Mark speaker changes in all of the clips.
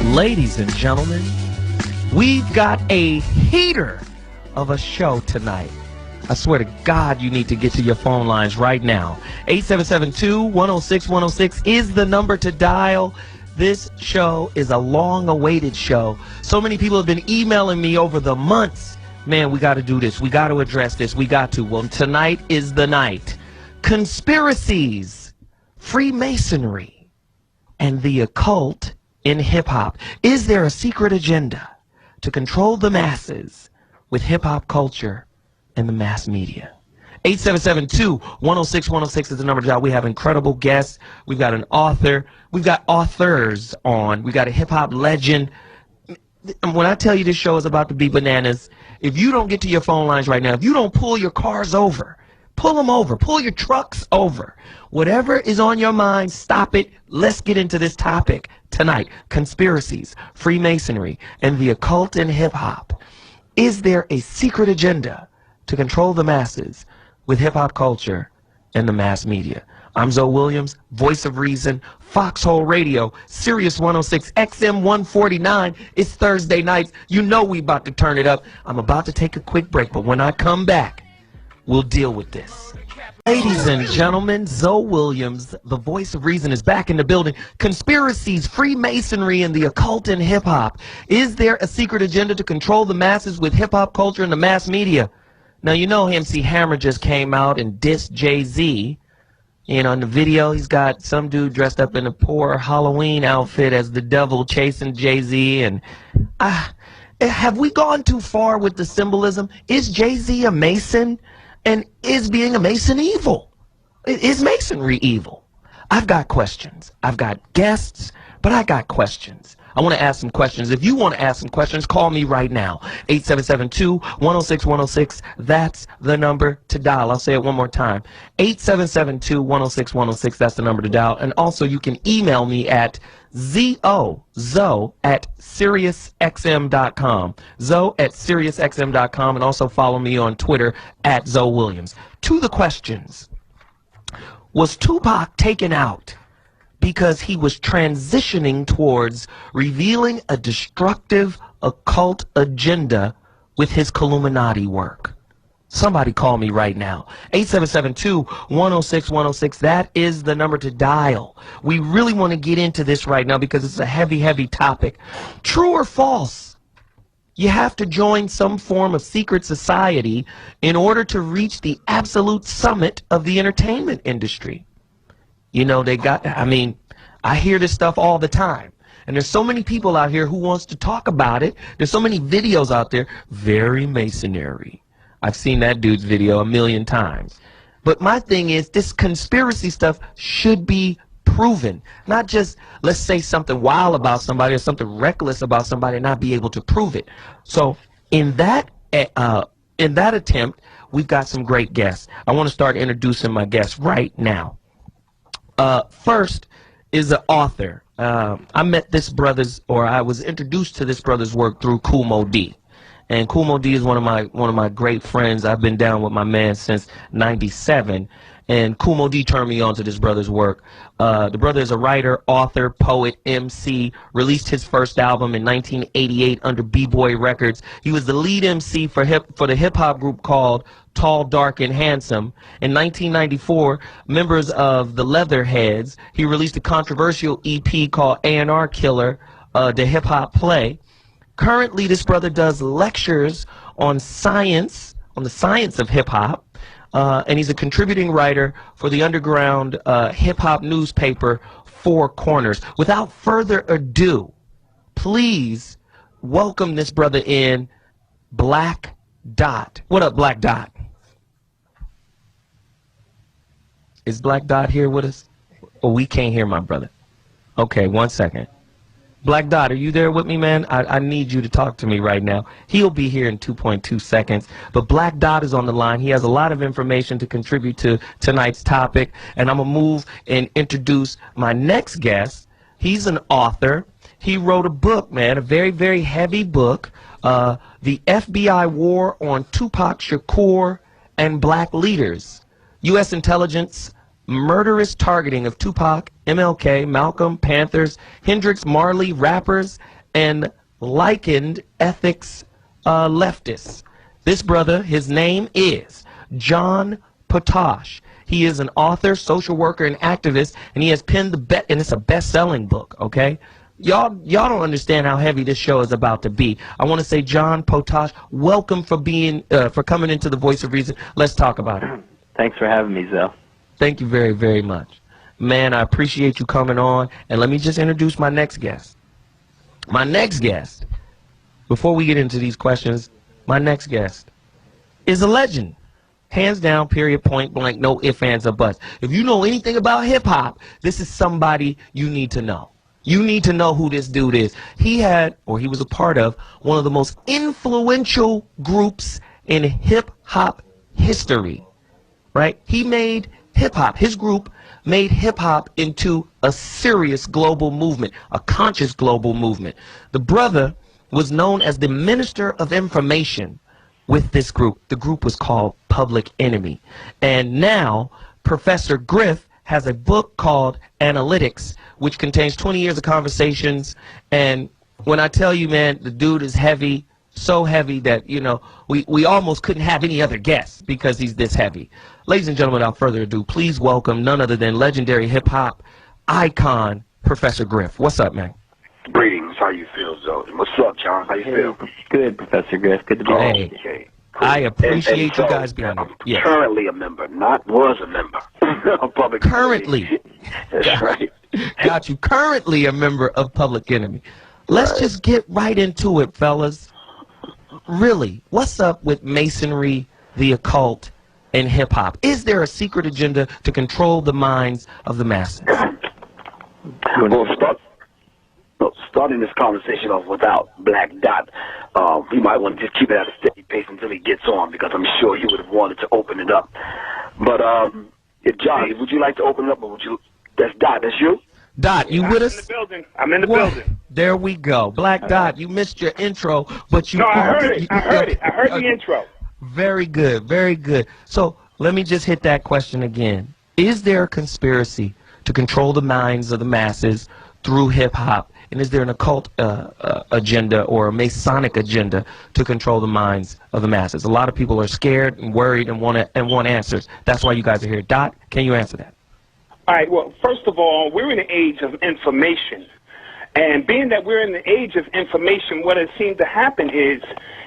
Speaker 1: Ladies and gentlemen, we've got a heater of a show tonight. I swear to God, you need to get to your phone lines right now. 877-2-106-106 is the number to dial. This show is a long-awaited show. So many people have been emailing me over the months. Man, we got to do this. We got to address this. We got to. Well, tonight is the night. Conspiracies, Freemasonry, and the occult in hip-hop. Is there a secret agenda to control the masses with hip-hop culture and the mass media? 877-2-106-106 is the number to dial. We have incredible guests. We've got an author. We've got authors on. We've got a hip-hop legend. When I tell you this show is about to be bananas, if you don't get to your phone lines right now, if you don't pull your cars over, pull them over, pull your trucks over, whatever is on your mind, stop it. Let's get into this topic tonight. Conspiracies, Freemasonry, and the occult in hip-hop. Is there a secret agenda to control the masses with hip-hop culture and the mass media? I'm ZoWilliams, voice of reason, Foxxhole Radio, Sirius 106, XM 149. It's Thursday nights. You know we about to turn it up. I'm about to take a quick break, but when I come back, we'll deal with this. Ladies and gentlemen, ZoWilliams, the voice of reason, is back in the building. Conspiracies, Freemasonry, and the occult in hip-hop. Is there a secret agenda to control the masses with hip-hop culture and the mass media? Now, you know MC Hammer just came out and dissed Jay-Z. You know, in the video, he's got some dude dressed up in a poor Halloween outfit as the devil chasing Jay-Z. And have we gone too far with the symbolism? Is Jay-Z a Mason? And is being a Mason evil? Is Masonry evil? I've got questions. I've got guests, but I got questions. I want to ask some questions. If you want to ask some questions, call me right now. 877-2-106-106. That's the number to dial. I'll say it one more time. 877-2-106-106. That's the number to dial. And also, you can email me at zo@SiriusXM.com. zo@SiriusXM.com. And also follow me on Twitter at ZoWilliams. To the questions. Was Tupac taken out because he was transitioning towards revealing a destructive occult agenda with his Illuminati work? Somebody call me right now. 877-2-106-106. That is the number to dial. We really want to get into this right now because it's a heavy, heavy topic. True or false? You have to join some form of secret society in order to reach the absolute summit of the entertainment industry. You know, they got, I mean, I hear this stuff all the time. And there's so many people out here who wants to talk about it. There's so many videos out there. Very Masonry. I've seen that dude's video a million times. But my thing is, this conspiracy stuff should be proven. Not just, let's say something wild about somebody or something reckless about somebody and not be able to prove it. So in that attempt, we've got some great guests. I want to start introducing my guests right now. First is an author. I met this brother's, or I was introduced to this brother's work through Kool Moe Dee. And Kool Moe Dee is one of my great friends. I've been down with my man since '97. And Kool Moe Dee turned me on to this brother's work. The brother is a writer, author, poet, MC, released his first album in 1988 under B-Boy Records. He was the lead MC for the hip-hop group called Tall, Dark, and Handsome. In 1994, members of the Leatherheads, he released a controversial EP called A&R Killer, the hip-hop play. Currently, this brother does lectures on science, on the science of hip-hop. And he's a contributing writer for the underground hip-hop newspaper, Four Corners. Without further ado, please welcome this brother in, Black Dot. What up, Black Dot? Is Black Dot here with us? Oh, we can't hear my brother. Okay, 1 second. Black Dot, are you there with me, man? I need you to talk to me right now. He'll be here in 2.2 seconds. But Black Dot is on the line. He has a lot of information to contribute to tonight's topic. And I'm going to move and introduce my next guest. He's an author. He wrote a book, man, a very, very heavy book, The FBI War on Tupac Shakur and Black Leaders, U.S. Intelligence murderous targeting of Tupac, MLK, Malcolm, Panthers, Hendrix, Marley, rappers, and likened ethics leftists. This brother, his name is John Potash. He is an author, social worker, and activist, and he has penned and it's a best-selling book, okay? Y'all don't understand how heavy this show is about to be. I want to say, John Potash, welcome for coming into the Voice of Reason. Let's talk about it.
Speaker 2: Thanks for having me, Zo.
Speaker 1: Thank you very, very much. Man, I appreciate you coming on, and let me just introduce my next guest. My next guest, before we get into these questions, my next guest is a legend. Hands down, period, point blank, no ifs, ands, or buts. If you know anything about hip-hop, this is somebody you need to know. You need to know who this dude is. He was a part of one of the most influential groups in hip-hop history, right? He made hip-hop, his group made hip-hop into a serious global movement, a conscious global movement. The brother was known as the Minister of Information with this group. The group was called Public Enemy. And now Professor Griff has a book called Analytics, which contains 20 years of conversations. And when I tell you, man, the dude is heavy, so heavy that, you know, we almost couldn't have any other guests because he's this heavy. Ladies and gentlemen, without further ado, please welcome none other than legendary hip-hop icon, Professor Griff. What's up, man?
Speaker 3: Greetings. How you feel, Zo? What's up, John? How you feel?
Speaker 2: Good, Professor Griff. Good to be here.
Speaker 3: Okay.
Speaker 1: Cool. I appreciate you guys being here.
Speaker 3: Yes. Currently a member, not was a member of Public Enemy.
Speaker 1: Currently.
Speaker 3: That's right.
Speaker 1: Got you. Currently a member of Public Enemy. Let's just get right into it, fellas. Really, what's up with Masonry, the occult, and hip-hop? Is there a secret agenda to control the minds of the masses?
Speaker 3: Well, starting this conversation off without Black Dot, we might want to just keep it at a steady pace until he gets on, because I'm sure he would have wanted to open it up. But, John, would you like to open it up, or would you? That's Dot, that's you?
Speaker 1: Dot, you with us?
Speaker 4: I'm in the building. I'm in the building.
Speaker 1: There we go. Black Dot, you missed your intro, but you...
Speaker 4: No, I heard it. I heard it. I heard the intro.
Speaker 1: Very good. Very good. So let me just hit that question again. Is there a conspiracy to control the minds of the masses through hip-hop? And is there an occult agenda or a Masonic agenda to control the minds of the masses? A lot of people are scared and worried and want answers. That's why you guys are here. Dot, can you answer that?
Speaker 4: All right. Well, first of all, we're in the age of information. And being that we're in the age of information, what has seemed to happen is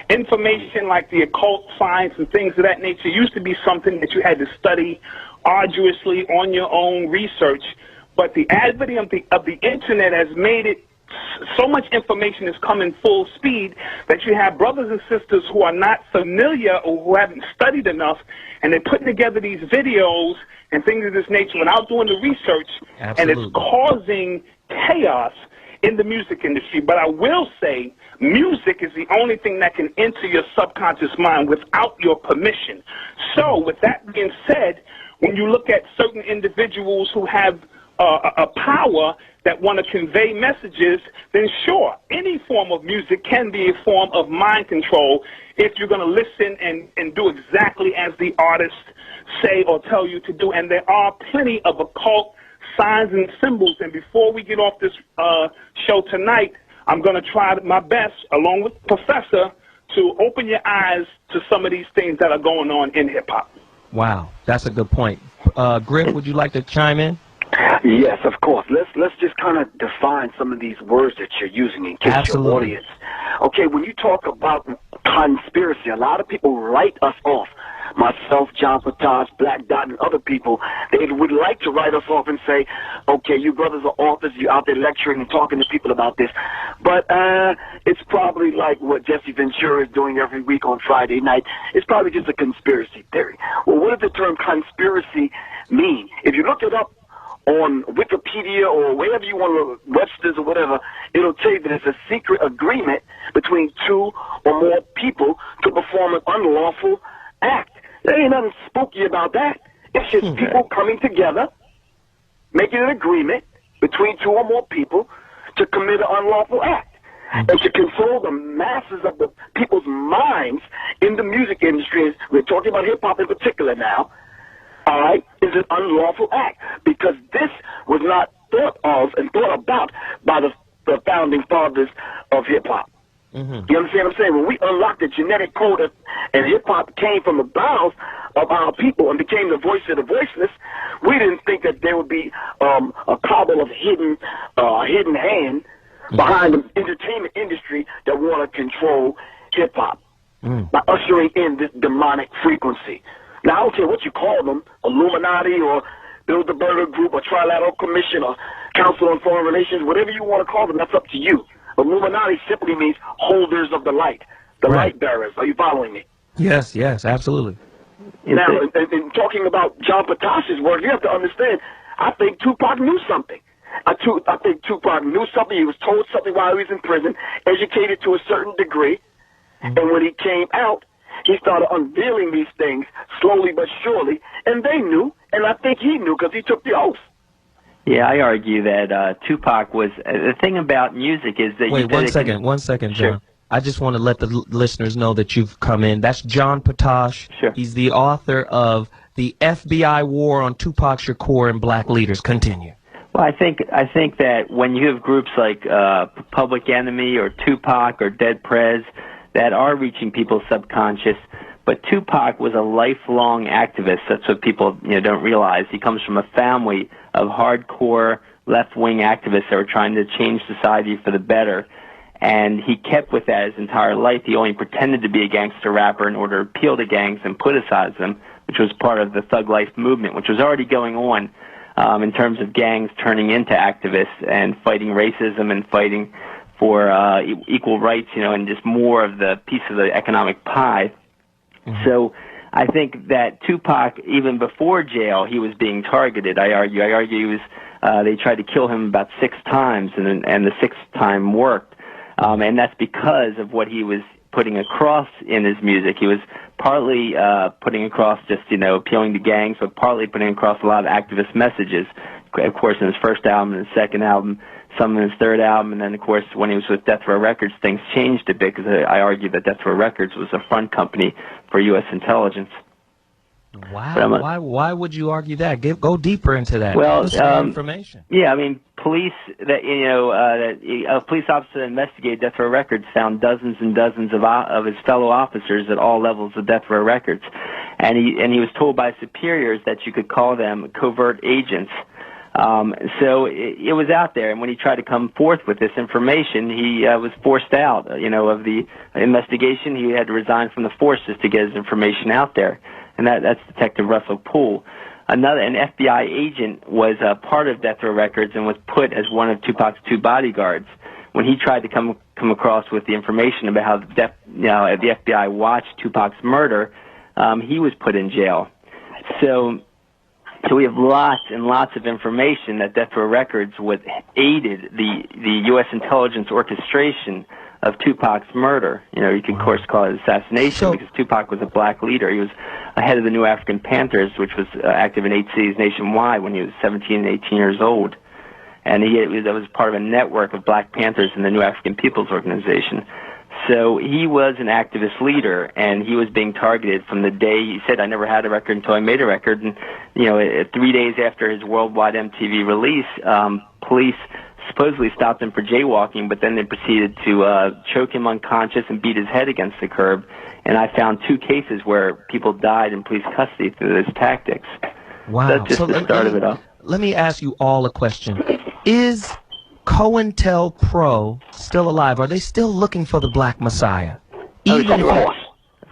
Speaker 4: information like the occult, science, and things of that nature used to be something that you had to study arduously on your own research. But the advent of the Internet has made it so much information is coming full speed that you have brothers and sisters who are not familiar or who haven't studied enough, and they're putting together these videos and things of this nature without doing the research.
Speaker 1: Absolutely.
Speaker 4: And it's causing chaos in the music industry. But I will say music is the only thing that can enter your subconscious mind without your permission. So with that being said, when you look at certain individuals who have a power that want to convey messages, then sure, any form of music can be a form of mind control if you're going to listen and do exactly as the artists say or tell you to do. And there are plenty of occult signs and symbols. And before we get off this show tonight, I'm going to try my best, along with the professor, to open your eyes to some of these things that are going on in hip-hop.
Speaker 1: Wow, that's a good point. Griff, would you like to chime in?
Speaker 3: Yes, of course. Let's just kind of define some of these words that you're using in case your audience. Okay, when you talk about conspiracy, a lot of people write us off. Myself, John Potash, Black Dot, and other people, they would like to write us off and say, okay, you brothers are authors, you're out there lecturing and talking to people about this. But it's probably like what Jesse Ventura is doing every week on Friday night. It's probably just a conspiracy theory. Well, what does the term conspiracy mean? If you look it up on Wikipedia or wherever you want to, Webster's or whatever, it'll tell you that it's a secret agreement between two or more people to perform an unlawful act. There ain't nothing spooky about that. It's just people coming together, making an agreement between two or more people to commit an unlawful act. And to control the masses of the people's minds in the music industry, we're talking about hip-hop in particular now, all right, is an unlawful act because this was not thought of and thought about by the founding fathers of hip-hop.
Speaker 1: Mm-hmm.
Speaker 3: You understand what I'm saying? When we unlocked the genetic code and hip-hop came from the bowels of our people and became the voice of the voiceless, we didn't think that there would be a cabal of hidden hand behind the entertainment industry that want to control hip-hop by ushering in this demonic frequency. Now, I don't care what you call them, Illuminati or Bilderberg Group or Trilateral Commission or Council on Foreign Relations, whatever you want to call them, that's up to you. Illuminati simply means holders of the light, the light bearers. Are you following me?
Speaker 1: Yes, absolutely.
Speaker 3: Now, in talking about John Potash's work, you have to understand, I think Tupac knew something. I think Tupac knew something. He was told something while he was in prison, educated to a certain degree, and when he came out, he started unveiling these things slowly but surely, and they knew, and I think he knew because he took the oath.
Speaker 2: Yeah, I argue that Tupac was the thing about music is that.
Speaker 1: Wait, one second, John.
Speaker 2: Sure.
Speaker 1: I just want to let the listeners know that you've come in. That's John Potash.
Speaker 2: Sure.
Speaker 1: He's the author of The FBI War on Tupac Shakur and Black Leaders. Continue.
Speaker 2: Well, I think that when you have groups like Public Enemy or Tupac or Dead Prez that are reaching people's subconscious, but Tupac was a lifelong activist. That's what people don't realize. He comes from a family of hardcore left-wing activists that were trying to change society for the better, and he kept with that his entire life. He only pretended to be a gangster rapper in order to appeal to gangs and politicize them, which was part of the thug life movement, which was already going on in terms of gangs turning into activists and fighting racism and fighting for equal rights, and just more of the piece of the economic pie. So I think that Tupac, even before jail, he was being targeted. I argue he was. They tried to kill him about 6 times, and the 6th time worked. And that's because of what he was putting across in his music. He was partly putting across just appealing to gangs, but partly putting across a lot of activist messages. Of course, in his first album and his second album, some in his third album, and then, of course, when he was with Death Row Records, things changed a bit because I argue that Death Row Records was a front company for U.S. intelligence.
Speaker 1: Wow. Why would you argue that? Go deeper into that.
Speaker 2: Well,
Speaker 1: information.
Speaker 2: Yeah, I mean, police that a police officer that investigated Death Row Records found dozens and dozens of his fellow officers at all levels of Death Row Records, and he was told by superiors that you could call them covert agents. So it was out there, and when he tried to come forth with this information, he was forced out, of the investigation. He had to resign from the forces to get his information out there, and that's Detective Russell Poole. An FBI agent was part of Death Row Records and was put as one of Tupac's 2 bodyguards. When he tried to come across with the information about how the FBI watched Tupac's murder, he was put in jail. So we have lots and lots of information that Death Row Records aided the U.S. intelligence orchestration of Tupac's murder. You can, of course, call it assassination because Tupac was a black leader. He was head of the New African Panthers, which was active in 8 cities nationwide when he was 17 and 18 years old. And that was part of a network of Black Panthers in the New African People's Organization. So he was an activist leader, and he was being targeted from the day he said, I never had a record until I made a record. And, 3 days after his worldwide MTV release, police supposedly stopped him for jaywalking, but then they proceeded to choke him unconscious and beat his head against the curb. And I found 2 cases where people died in police custody through those tactics.
Speaker 1: Wow.
Speaker 2: So that's just the start of it all.
Speaker 1: Let me ask you all a question. Is COINTELPRO still alive? Are they still looking for the Black Messiah? Even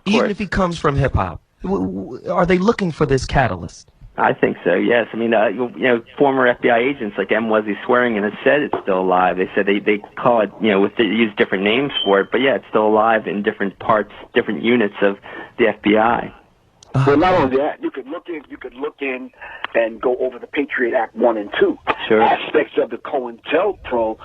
Speaker 1: if he comes from hip-hop? Are they looking for this catalyst?
Speaker 2: I think so, yes. I mean, former FBI agents like M. Wesley Swearingen have said it's still alive. They said they call it, they use different names for it, but yeah, it's still alive in different parts, different units of the FBI.
Speaker 3: Well, not only that, you could look in and go over the Patriot Act 1 and 2.
Speaker 2: Sure.
Speaker 3: Aspects of the COINTELPRO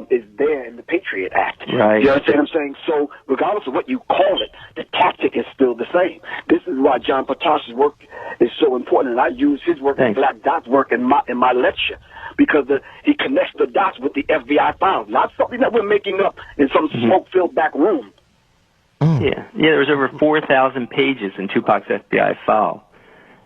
Speaker 3: is there in the Patriot Act.
Speaker 2: Right.
Speaker 3: You understand what I'm saying? So regardless of what you call it, the tactic is still the same. This is why John Potash's work is so important, and I use his work and Black Dot's work in my lecture because he connects the dots with the FBI files, not something that we're making up in some smoke-filled back room.
Speaker 2: Yeah, there was over 4,000 pages in Tupac's FBI file.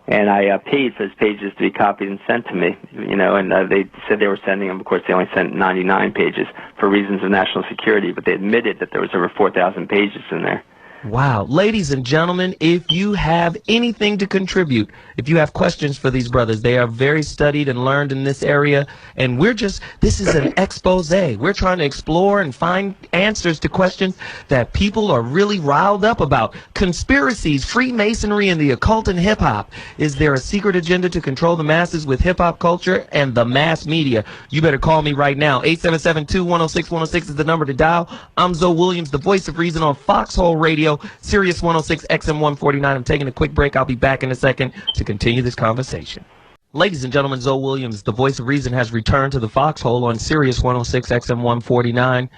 Speaker 2: And I paid for his pages to be copied and sent to me, you know, and they said they were sending them. Of course, they only sent 99 pages for reasons of national security, but they admitted that there was over 4,000 pages in there.
Speaker 1: Wow. Ladies and gentlemen, if you have anything to contribute, if you have questions for these brothers, they are very studied and learned in this area, and this is an expose. We're trying to explore and find answers to questions that people are really riled up about. Conspiracies, Freemasonry, and the occult in hip-hop. Is there a secret agenda to control the masses with hip-hop culture and the mass media? You better call me right now. 877-210-6106 is the number to dial. I'm ZoWilliams, the voice of reason on Foxxhole Radio, Sirius 106 XM 149. I'm taking a quick break. I'll be back in a second to continue this conversation. Ladies and gentlemen, ZoWilliams, the voice of reason, has returned to the Foxhole on Sirius 106 XM 149.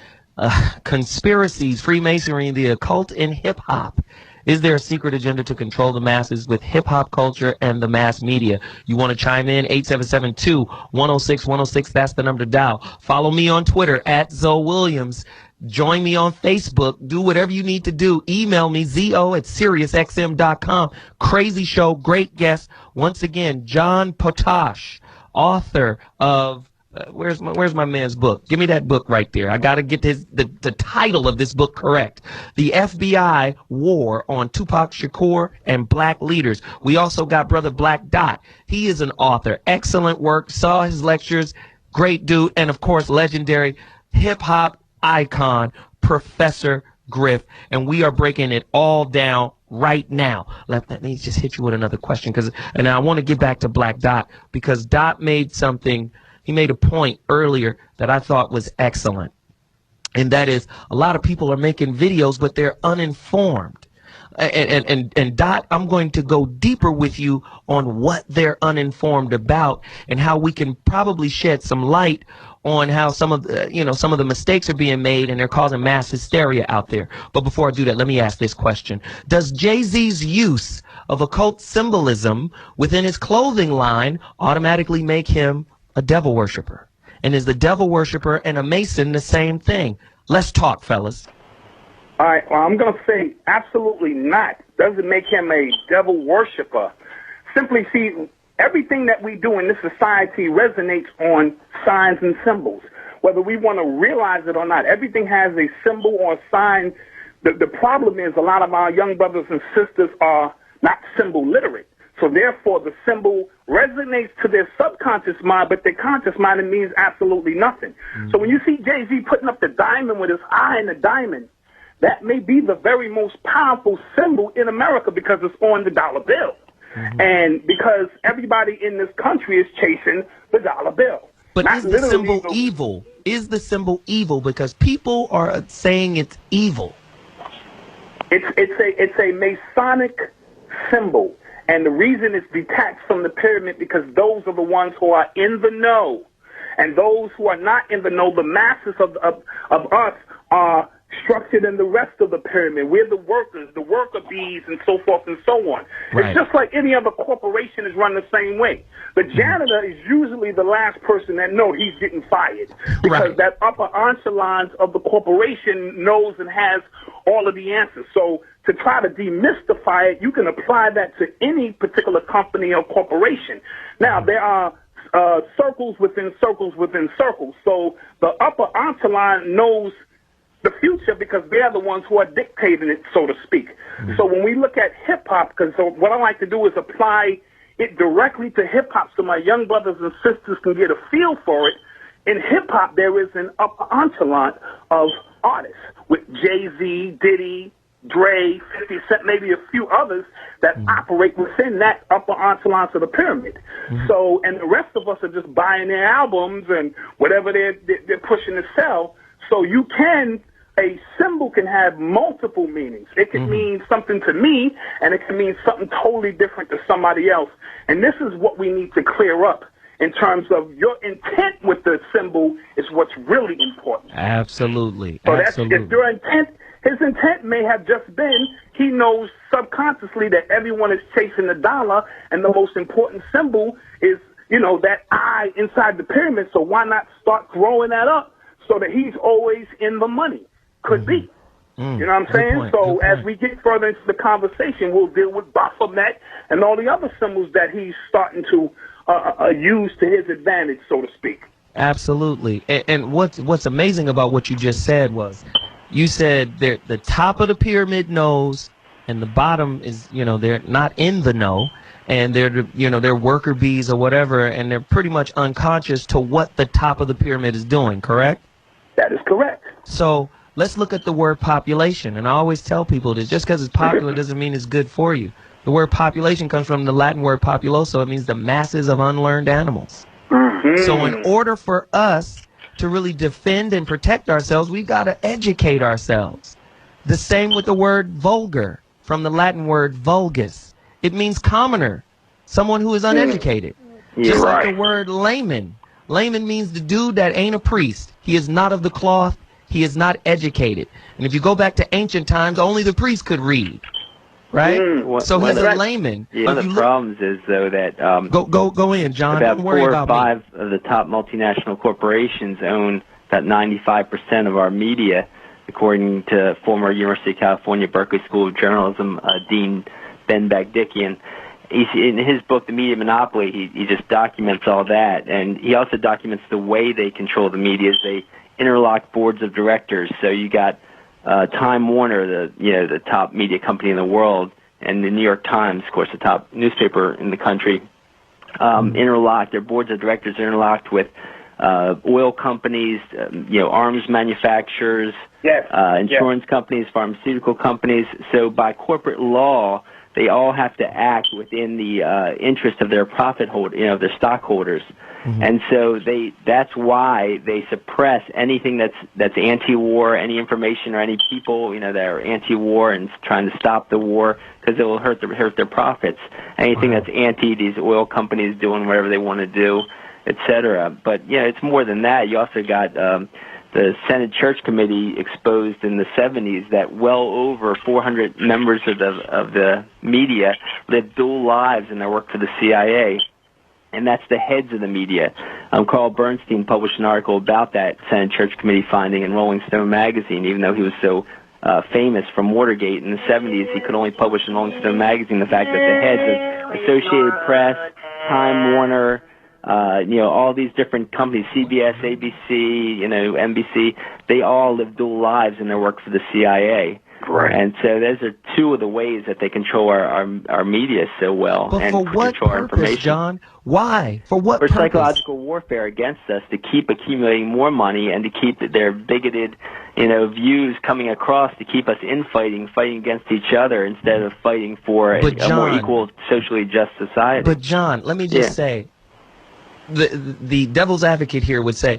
Speaker 1: Conspiracies, Freemasonry, and the occult in hip-hop. Is there a secret agenda to control the masses with hip-hop culture and the mass media? You want to chime in? 877-210-6106. That's the number to dial. Follow me on Twitter at ZoWilliams. Join me on Facebook. Do whatever you need to do. Email me, zo@SiriusXM.com. Crazy show. Great guest. Once again, John Potash, author of where's my man's book? Give me that book right there. I got to get the title of this book correct. The FBI War on Tupac Shakur and Black Leaders. We also got Brother Black Dot. He is an author. Excellent work. Saw his lectures. Great dude. And, of course, legendary hip-hop icon, Professor Griff. And we are breaking it all down right now. Let me just hit you with another question, and I want to get back to Black Dot, because Dot made he made a point earlier that I thought was excellent. And that is, a lot of people are making videos, but they're uninformed. And Dot, I'm going to go deeper with you on what they're uninformed about and how we can probably shed some light on how some of the mistakes are being made and they're causing mass hysteria out there. But before I do that, let me ask this question. Does Jay-Z's use of occult symbolism within his clothing line automatically make him a devil worshiper? And is the devil worshiper and a Mason the same thing? Let's talk, fellas.
Speaker 4: All right, well, I'm going to say absolutely not. Doesn't make him a devil worshiper. Simply, see, everything that we do in this society resonates on signs and symbols, whether we want to realize it or not. Everything has a symbol or a sign. The problem is a lot of our young brothers and sisters are not symbol literate. So therefore, the symbol resonates to their subconscious mind, but their conscious mind, it means absolutely nothing. Mm-hmm. So when you see Jay-Z putting up the diamond with his eye in the diamond, that may be the very most powerful symbol in America because it's on the dollar bill. Mm-hmm. And because everybody in this country is chasing the dollar bill.
Speaker 1: But is the symbol evil? Is the symbol evil? Because people are saying it's evil.
Speaker 4: It's a Masonic symbol. And the reason it's detached from the pyramid because those are the ones who are in the know. And those who are not in the know, the masses of us are structured in the rest of the pyramid. We're the workers, the worker bees, and so forth and so on. Right. It's just like any other corporation is run the same way. The janitor is usually the last person that knows he's getting fired because that upper echelons of the corporation knows and has all of the answers. So to try to demystify it, you can apply that to any particular company or corporation. Now, there are circles within circles within circles. So the upper echelon knows the future because they're the ones who are dictating it, so to speak. Mm-hmm. So when we look at hip-hop, because what I like to do is apply it directly to hip-hop so my young brothers and sisters can get a feel for it. In hip-hop, there is an upper echelon of artists with Jay-Z, Diddy, Dre, 50 Cent, maybe a few others that operate within that upper echelon of the pyramid. Mm-hmm. So, and the rest of us are just buying their albums and whatever they're pushing to sell. So a symbol can have multiple meanings. It can mean something to me, and it can mean something totally different to somebody else. And this is what we need to clear up in terms of your intent with the symbol is what's really important.
Speaker 1: Absolutely.
Speaker 4: So
Speaker 1: Absolutely.
Speaker 4: If your intent, his intent may have just been, he knows subconsciously that everyone is chasing the dollar, and the most important symbol is, that eye inside the pyramid. So why not start growing that up? So that he's always in the money. Could be. You know what I'm saying? So as we get further into the conversation, we'll deal with Baphomet and all the other symbols that he's starting to use to his advantage, so to speak.
Speaker 1: Absolutely. And what's amazing about what you just said was, you said the top of the pyramid knows, and the bottom is, they're not in the know, and they're worker bees or whatever, and they're pretty much unconscious to what the top of the pyramid is doing, correct?
Speaker 4: That is correct.
Speaker 1: So let's look at the word population, and I always tell people that just because it's popular doesn't mean it's good for you. The word population comes from the Latin word populoso. It means the masses of unlearned animals. So in order for us to really defend and protect ourselves, we've got to educate ourselves. The same with the word vulgar, from the Latin word vulgus. It means commoner, someone who is uneducated. Just like the word layman. Layman means the dude that ain't a priest. He is not of the cloth. He is not educated. And if you go back to ancient times, only the priest could read. Right? So he's a layman.
Speaker 2: One of the problems is, though, that
Speaker 1: go in, John.
Speaker 2: About
Speaker 1: Don't worry
Speaker 2: 4 or
Speaker 1: about
Speaker 2: 5 of the top multinational corporations own about 95% of our media, according to former University of California Berkeley School of Journalism Dean Ben Bagdikian. In his book, The Media Monopoly, he just documents all that, and he also documents the way they control the media. They interlock boards of directors. So you got Time Warner, the top media company in the world, and the New York Times, of course, the top newspaper in the country, interlocked. Their boards of directors are interlocked with oil companies, arms manufacturers, insurance companies, pharmaceutical companies. So by corporate law, they all have to act within the interest of their profit holder, their stockholders. And so that's why they suppress anything that's anti-war, any information or any people, that are anti-war and trying to stop the war, because it will hurt their profits. Anything that's anti these oil companies doing whatever they want to do, etc. But it's more than that. You also got the Senate Church Committee exposed in the 70s that well over 400 members of the media live dual lives in their work for the CIA. And that's the heads of the media. Carl Bernstein published an article about that Senate Church Committee finding in Rolling Stone magazine, even though he was so famous from Watergate in the 70s. He could only publish in Rolling Stone magazine the fact that the heads of Associated Press, Time Warner, all these different companies, CBS, ABC, NBC, they all live dual lives in their work for the CIA.
Speaker 3: Right.
Speaker 2: And so those are 2 of the ways that they control our media so well.
Speaker 1: But
Speaker 2: and
Speaker 1: for what
Speaker 2: control our
Speaker 1: purpose,
Speaker 2: information.
Speaker 1: John? Why? For what
Speaker 2: For
Speaker 1: purpose?
Speaker 2: psychological warfare against us, to keep accumulating more money and to keep their bigoted, views coming across, to keep us fighting against each other instead of fighting for a more equal, socially just society.
Speaker 1: But John, let me just say, the devil's advocate here would say,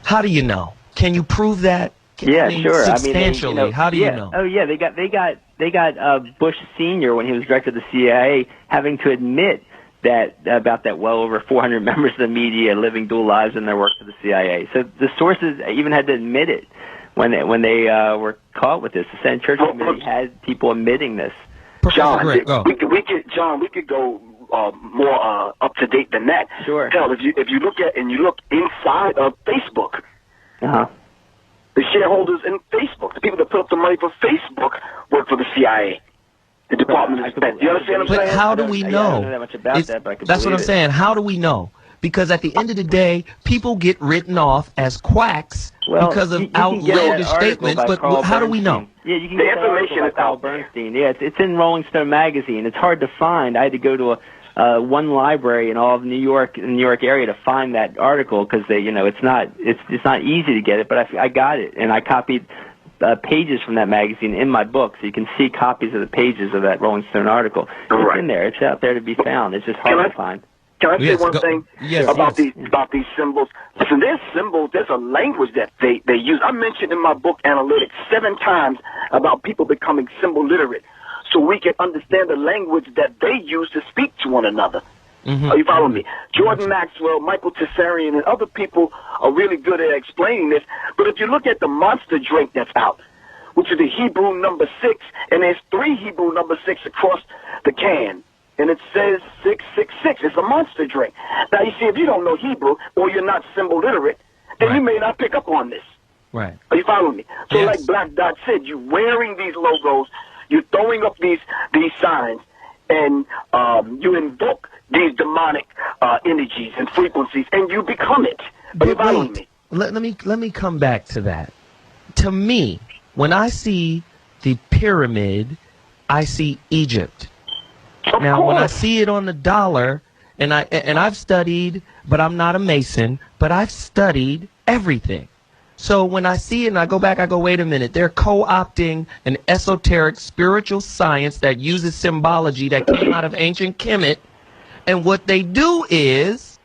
Speaker 1: how do you know? Can you prove that?
Speaker 2: Sure.
Speaker 1: Substantially. How do you know?
Speaker 2: Oh, yeah. They got Bush Sr. when he was director of the CIA having to admit about that well over 400 members of the media living dual lives in their work for the CIA. So the sources even had to admit it when they were caught with this. The Senate Church Committee had people admitting this.
Speaker 3: John, we could go more up to date than that.
Speaker 2: Sure.
Speaker 3: Hell, if you look inside of Facebook. The shareholders in Facebook, the people that put up the money for Facebook, work for the CIA, the Department of Defense. You understand what I'm saying?
Speaker 1: But how do we know?
Speaker 2: I don't know that much about that, but I can
Speaker 1: That's what I'm
Speaker 2: believe it.
Speaker 1: saying. How do we know? Because at the end of the day, people get written off as quacks because of outlandish statements. But how do we know?
Speaker 2: Yeah, you can get the information by Carl Bernstein. Yeah, it's in Rolling Stone magazine. It's hard to find. I had to go to one library in all of New York area to find that article because it's not easy to get it. But I got it, and I copied pages from that magazine in my book, so you can see copies of the pages of that Rolling Stone article. It's in there. It's out there to be found. It's just hard to find.
Speaker 3: Can I say one thing about these symbols? Listen, there's symbols, there's a language that they use. I mentioned in my book, Analytics, 7 times about people becoming symbol literate so we can understand the language that they use to speak to one another. Are you following me? Jordan Maxwell, Michael Tessarian, and other people are really good at explaining this. But if you look at the monster drink that's out, which is the Hebrew number 6, and there's 3 Hebrew number 6 across the can, and it says 666. It's a monster drink. Now, you see, if you don't know Hebrew or you're not symbol literate, then you may not pick up on this.
Speaker 1: Right.
Speaker 3: Are you following me? So
Speaker 1: Yes.
Speaker 3: like Black Dot said, you're wearing these logos, you're throwing up these signs, and you invoke these demonic energies and frequencies, and you become it. Are you following me?
Speaker 1: Let me come back to that. To me, when I see the pyramid, I see Egypt. Now, when I see it on the dollar, and I've studied, but I'm not a Mason, but I've studied everything. So when I see it and I go back, I go, wait a minute, they're co-opting an esoteric spiritual science that uses symbology that came out of ancient Kemet, and what they do is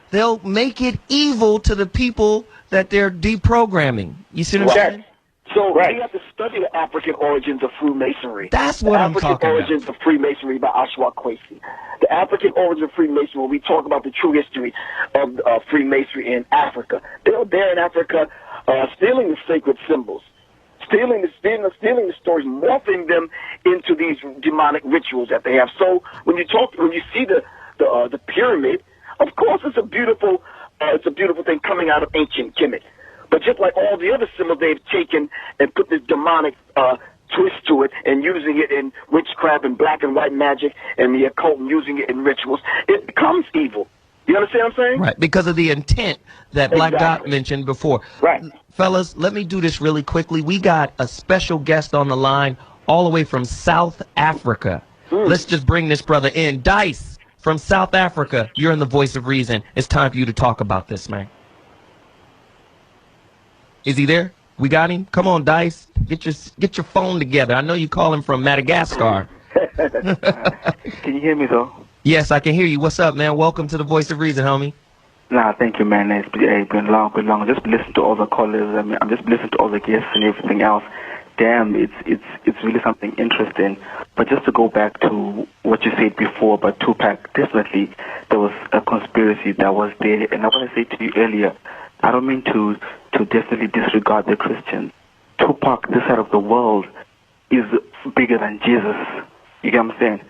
Speaker 1: they'll make it evil to the people that they're deprogramming. You see what I'm saying?
Speaker 3: So we have to study the African origins of Freemasonry.
Speaker 1: That's what I'm talking about.
Speaker 3: The African origins of Freemasonry by Ashwa Kwesi. The African origins of Freemasonry, when we talk about the true history of Freemasonry in Africa. They were there in Africa stealing the sacred symbols, stealing the stories, morphing them into these demonic rituals that they have. So when you see the pyramid, of course it's a beautiful thing coming out of ancient Kemet. But just like all the other symbols they've taken and put this demonic twist to it and using it in witchcraft and black and white magic and the occult and using it in rituals, it becomes evil. You understand what I'm saying?
Speaker 1: Right, because of the intent that Black Dot mentioned before.
Speaker 3: Right.
Speaker 1: Fellas, let me do this really quickly. We got a special guest on the line all the way from South Africa. Let's just bring this brother in. Dice from South Africa, you're in the Voice of Reason. It's time for you to talk about this, man. Is he there? We got him? Come on, Dice. Get your phone together. I know you call him from Madagascar.
Speaker 5: Can you hear me, though?
Speaker 1: Yes, I can hear you. What's up, man? Welcome to the Voice of Reason, homie.
Speaker 5: Nah, thank you, man. It's been long. Just listen to all the callers. I mean, I'm just listening to all the guests and everything else. Damn, it's really something interesting. But just to go back to what you said before about Tupac, definitely there was a conspiracy that was there. And I want to say to you earlier, I don't mean to definitely disregard the Christians. Tupac, this side of the world, is bigger than Jesus. You get what I'm saying?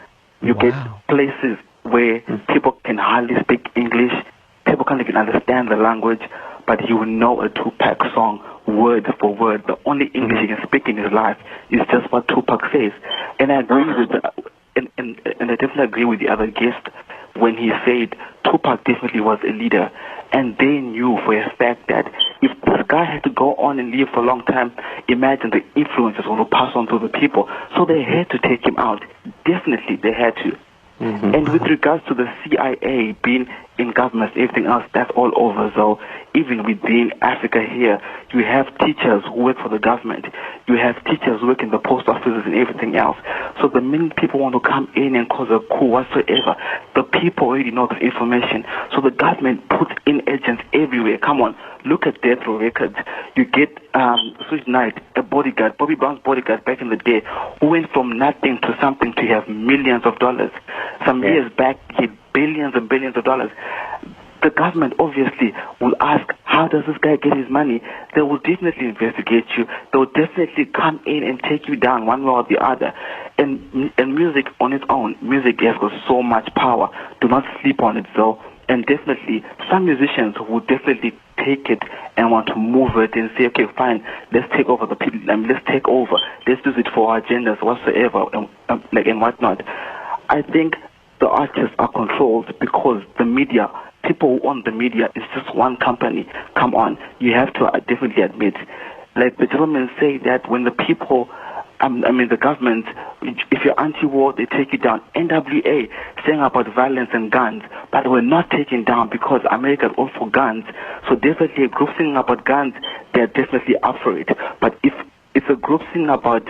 Speaker 5: You get places where people can hardly speak English, people can't even understand the language, but he will know a Tupac song word for word. The only English he can speak in his life is just what Tupac says. And I agree with and I definitely agree with the other guest when he said Tupac definitely was a leader. And they knew for a fact that if this guy had to go on and live for a long time, imagine the influences going to pass on to the people. So they had to take him out. Definitely, they had to. And with regards to the CIA being in government, everything else, that's all over. So even within Africa here, you have teachers who work for the government. You have teachers who work in the post offices and everything else. So the minute people want to come in and cause a coup whatsoever, the people already know the information. So the government puts in agents everywhere. Come on, look at death row records. You get Suge Knight, a bodyguard, Bobby Brown's bodyguard back in the day, who went from nothing to something to have millions of dollars. Some years back, he had billions and billions of dollars. The government obviously will ask, how does this guy get his money? They will definitely investigate you. They will definitely come in and take you down one way or the other. And music on its own, music has got so much power. Do not sleep on it, though. And definitely, some musicians will definitely take it and want to move it and say, okay, fine, let's take over the people. Let's take over. Let's use it for our agendas whatsoever and whatnot. I think the artists are controlled because the media, people who own the media, is just one company. Come on, you have to definitely admit. Like the gentleman say that when the people, the government, if you're anti-war, they take you down. NWA saying about violence and guns, but we're not taken down because America is all for guns. So definitely a group singing about guns, they're definitely up for it. But if it's a group singing about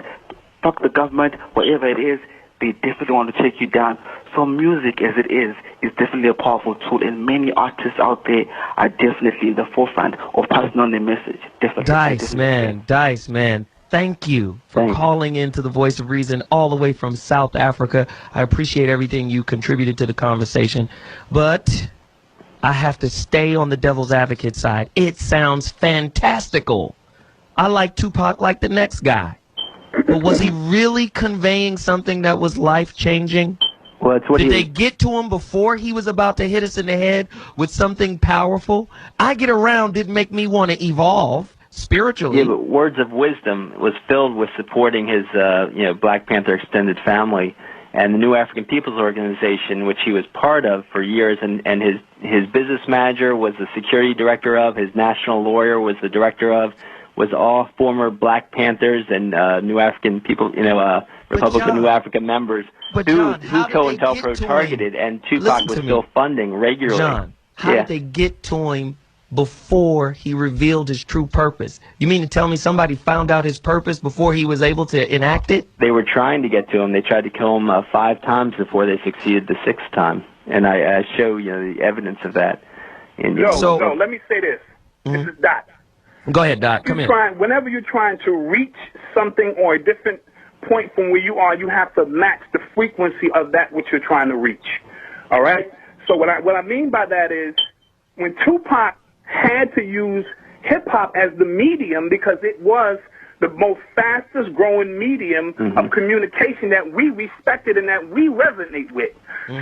Speaker 5: fuck the government, whatever it is, they definitely want to take you down. So music, as it is definitely a powerful tool, and many artists out there are definitely in the forefront of passing on their message. Definitely.
Speaker 1: Dice, man. Thank you for calling into the Voice of Reason all the way from South Africa. I appreciate everything you contributed to the conversation, but I have to stay on the devil's advocate side. It sounds fantastical. I like Tupac like the next guy. But was he really conveying something that was life-changing?
Speaker 5: Well,
Speaker 1: did they get to him before he was about to hit us in the head with something powerful? I Get Around didn't make me want to evolve. spiritually.
Speaker 2: Yeah, but Words of Wisdom was filled with supporting his, Black Panther extended family and the New African Peoples Organization, which he was part of for years, and his business manager was the security director of, his national lawyer was the director of, was all former Black Panthers and New African people, Republican New Africa members who COINTELPRO targeted, and Tupac was still funding regularly.
Speaker 1: John, how did they get to him before he revealed his true purpose? You mean to tell me somebody found out his purpose before he was able to enact it?
Speaker 2: They were trying to get to him. They tried to kill him 5 times before they succeeded the 6th time. And I show the evidence of that.
Speaker 4: So let me say this. This is Doc.
Speaker 1: Go ahead, Doc. Come in.
Speaker 4: Whenever you're trying to reach something or a different point from where you are, you have to match the frequency of that which you're trying to reach. All right? So what I mean by that is when Tupac had to use hip-hop as the medium because it was the most fastest growing medium of communication that we respected and that we resonate with.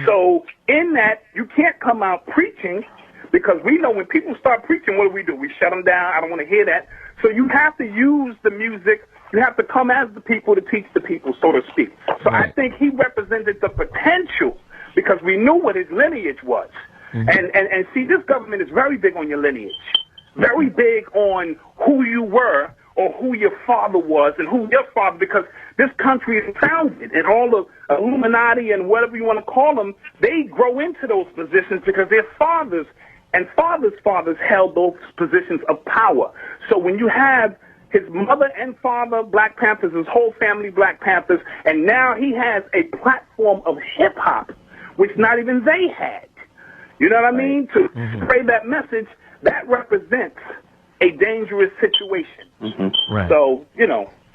Speaker 4: So in that, you can't come out preaching, because we know when people start preaching, what do? We shut them down. I don't want to hear that. So you have to use the music. You have to come as the people to teach the people, so to speak. So I think he represented the potential because we knew what his lineage was. And see, this government is very big on your lineage, very big on who you were or who your father was and who your father, because this country is founded, and all the Illuminati and whatever you want to call them, they grow into those positions because their fathers and fathers' fathers held those positions of power. So when you have his mother and father, Black Panthers, his whole family, Black Panthers, and now he has a platform of hip-hop, which not even they had. You know what I mean? To spread that message, that represents a dangerous situation. So,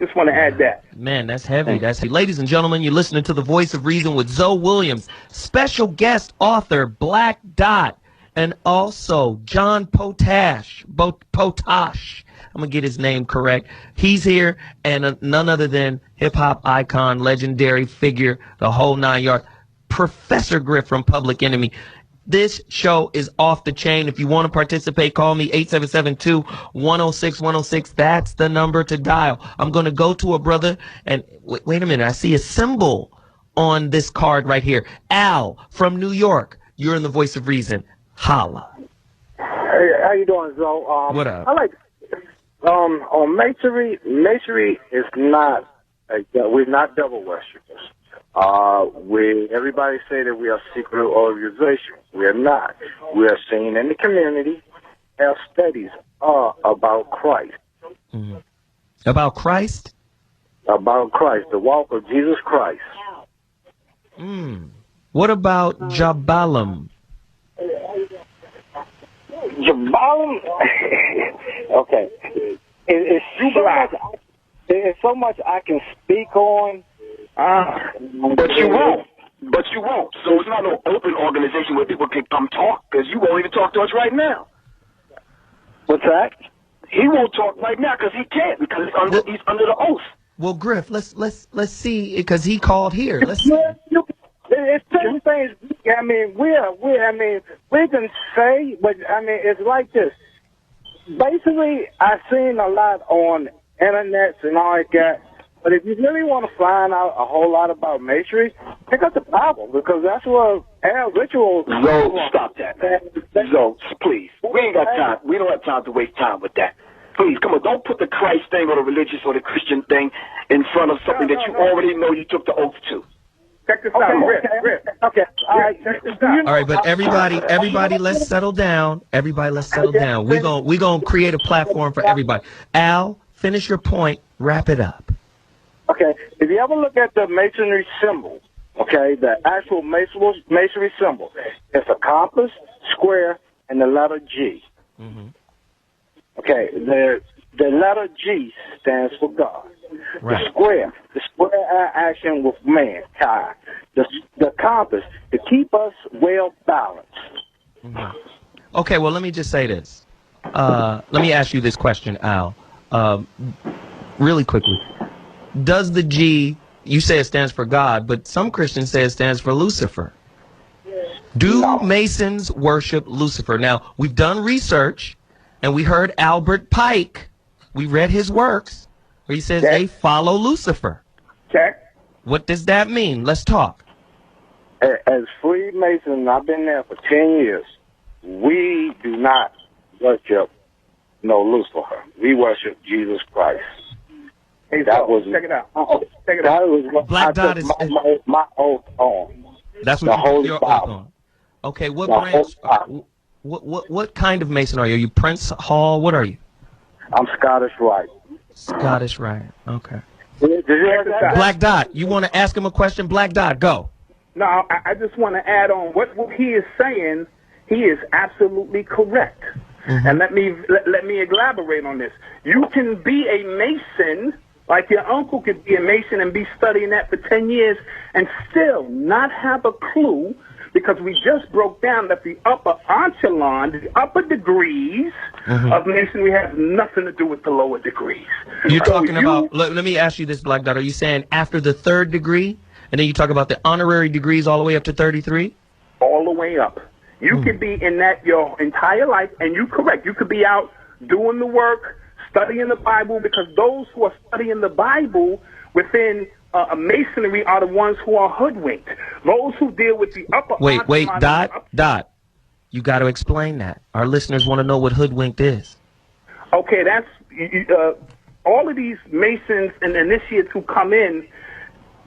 Speaker 4: just want to add that.
Speaker 1: Man, that's heavy. That's heavy. Ladies and gentlemen, you're listening to The Voice of Reason with ZoWilliams, special guest author Black Dot, and also John Potash. Potash. I'm going to get his name correct. He's here, and none other than hip-hop icon, legendary figure, the whole 9 yards, Professor Griff from Public Enemy. This show is off the chain. If you want to participate, call me 877-2-106-106. That's the number to dial. I'm going to go to a brother, and wait a minute. I see a symbol on this card right here. Al from New York. You're in The Voice of Reason. Holla.
Speaker 6: Hey, how you doing, Zo?
Speaker 1: What up?
Speaker 6: I like on masonry. Masonry is not. We're not devil worshippers. Everybody say that we are secret organization. We are not. We are seen in the community. Our studies are about Christ.
Speaker 1: About Christ?
Speaker 6: About Christ, the walk of Jesus Christ.
Speaker 1: What about Jabalam?
Speaker 6: Jabalam? Okay. It's so much I can speak on.
Speaker 3: But you won't. So it's not an open organization where people can come talk, because you won't even talk to us right now.
Speaker 6: What's that?
Speaker 3: He won't talk right now because he can't, because he's under the oath.
Speaker 1: Well, Griff, let's see, because he called here. Let's see.
Speaker 6: It's certain things. I mean, we can say, but I mean, it's like this. Basically, I've seen a lot on internets and all like that. But if you really want to find out a whole lot about masonry, pick up the Bible, because that's where our rituals.
Speaker 3: Zo, stop that. Zo, please. We ain't got time. We don't have time to waste time with that. Please, come on. Don't put the Christ thing or the religious or the Christian thing in front of something that you already know you took the oth to.
Speaker 4: Check this out, Griff.
Speaker 6: Okay. All right. Check this out.
Speaker 1: All right, but everybody, let's settle down. Everybody, let's settle down. We're gonna create a platform for everybody. Al, finish your point. Wrap it up.
Speaker 6: Okay, if you ever look at the masonry symbol, okay, the actual masonry symbol, it's a compass, square, and the letter G. Okay, the letter G stands for God.
Speaker 1: Right.
Speaker 6: The square action with mankind. The compass, to keep us well balanced.
Speaker 1: Okay, well, let me just say this. Let me ask you this question, Al, really quickly. Does the G, you say it stands for God, but some Christians say it stands for Lucifer. Do Masons worship Lucifer? Now, we've done research, and we heard Albert Pike, We read his works where he says they follow Lucifer.
Speaker 6: Okay.
Speaker 1: What does that mean? Let's talk.
Speaker 6: As Freemasons, I've been there for 10 years. We do not worship Lucifer. We worship Jesus Christ.
Speaker 4: Hey,
Speaker 6: that was
Speaker 4: check it out. Check it
Speaker 6: that
Speaker 4: out.
Speaker 6: was what
Speaker 1: Black
Speaker 6: I
Speaker 1: Dot
Speaker 6: took
Speaker 1: is
Speaker 6: my oath on.
Speaker 1: That's what
Speaker 6: the
Speaker 1: you
Speaker 6: Holy
Speaker 1: your
Speaker 6: Bible.
Speaker 1: oath on. Okay, what
Speaker 6: The
Speaker 1: branch?
Speaker 6: Holy
Speaker 1: What kind of Mason are you? Are you Prince Hall? What are you?
Speaker 6: I'm Scottish Rite.
Speaker 1: Scottish Rite. Okay.
Speaker 6: Did you hear that?
Speaker 1: Black Dot, you want to ask him a question? Black Dot, go.
Speaker 4: No, I just want to add on what he is saying. He is absolutely correct.
Speaker 1: Mm-hmm.
Speaker 4: And let me elaborate on this. You can be a Mason, like your uncle could be a Mason and be studying that for 10 years and still not have a clue, because we just broke down that the upper echelon, the upper degrees of Masonry have nothing to do with the lower degrees.
Speaker 1: You're talking about, let me ask you this, Black Dot. Are you saying after the 3rd degree, and then you talk about the honorary degrees all the way up to 33?
Speaker 4: All the way up. You could be in that your entire life, and you're correct. You could be out doing the work, studying the Bible, because those who are studying the Bible within Masonry are the ones who are hoodwinked. Those who deal with the upper...
Speaker 1: Wait, Dot. You got to explain that. Our listeners want to know what hoodwinked is.
Speaker 4: Okay, that's... all of these Masons and initiates who come in,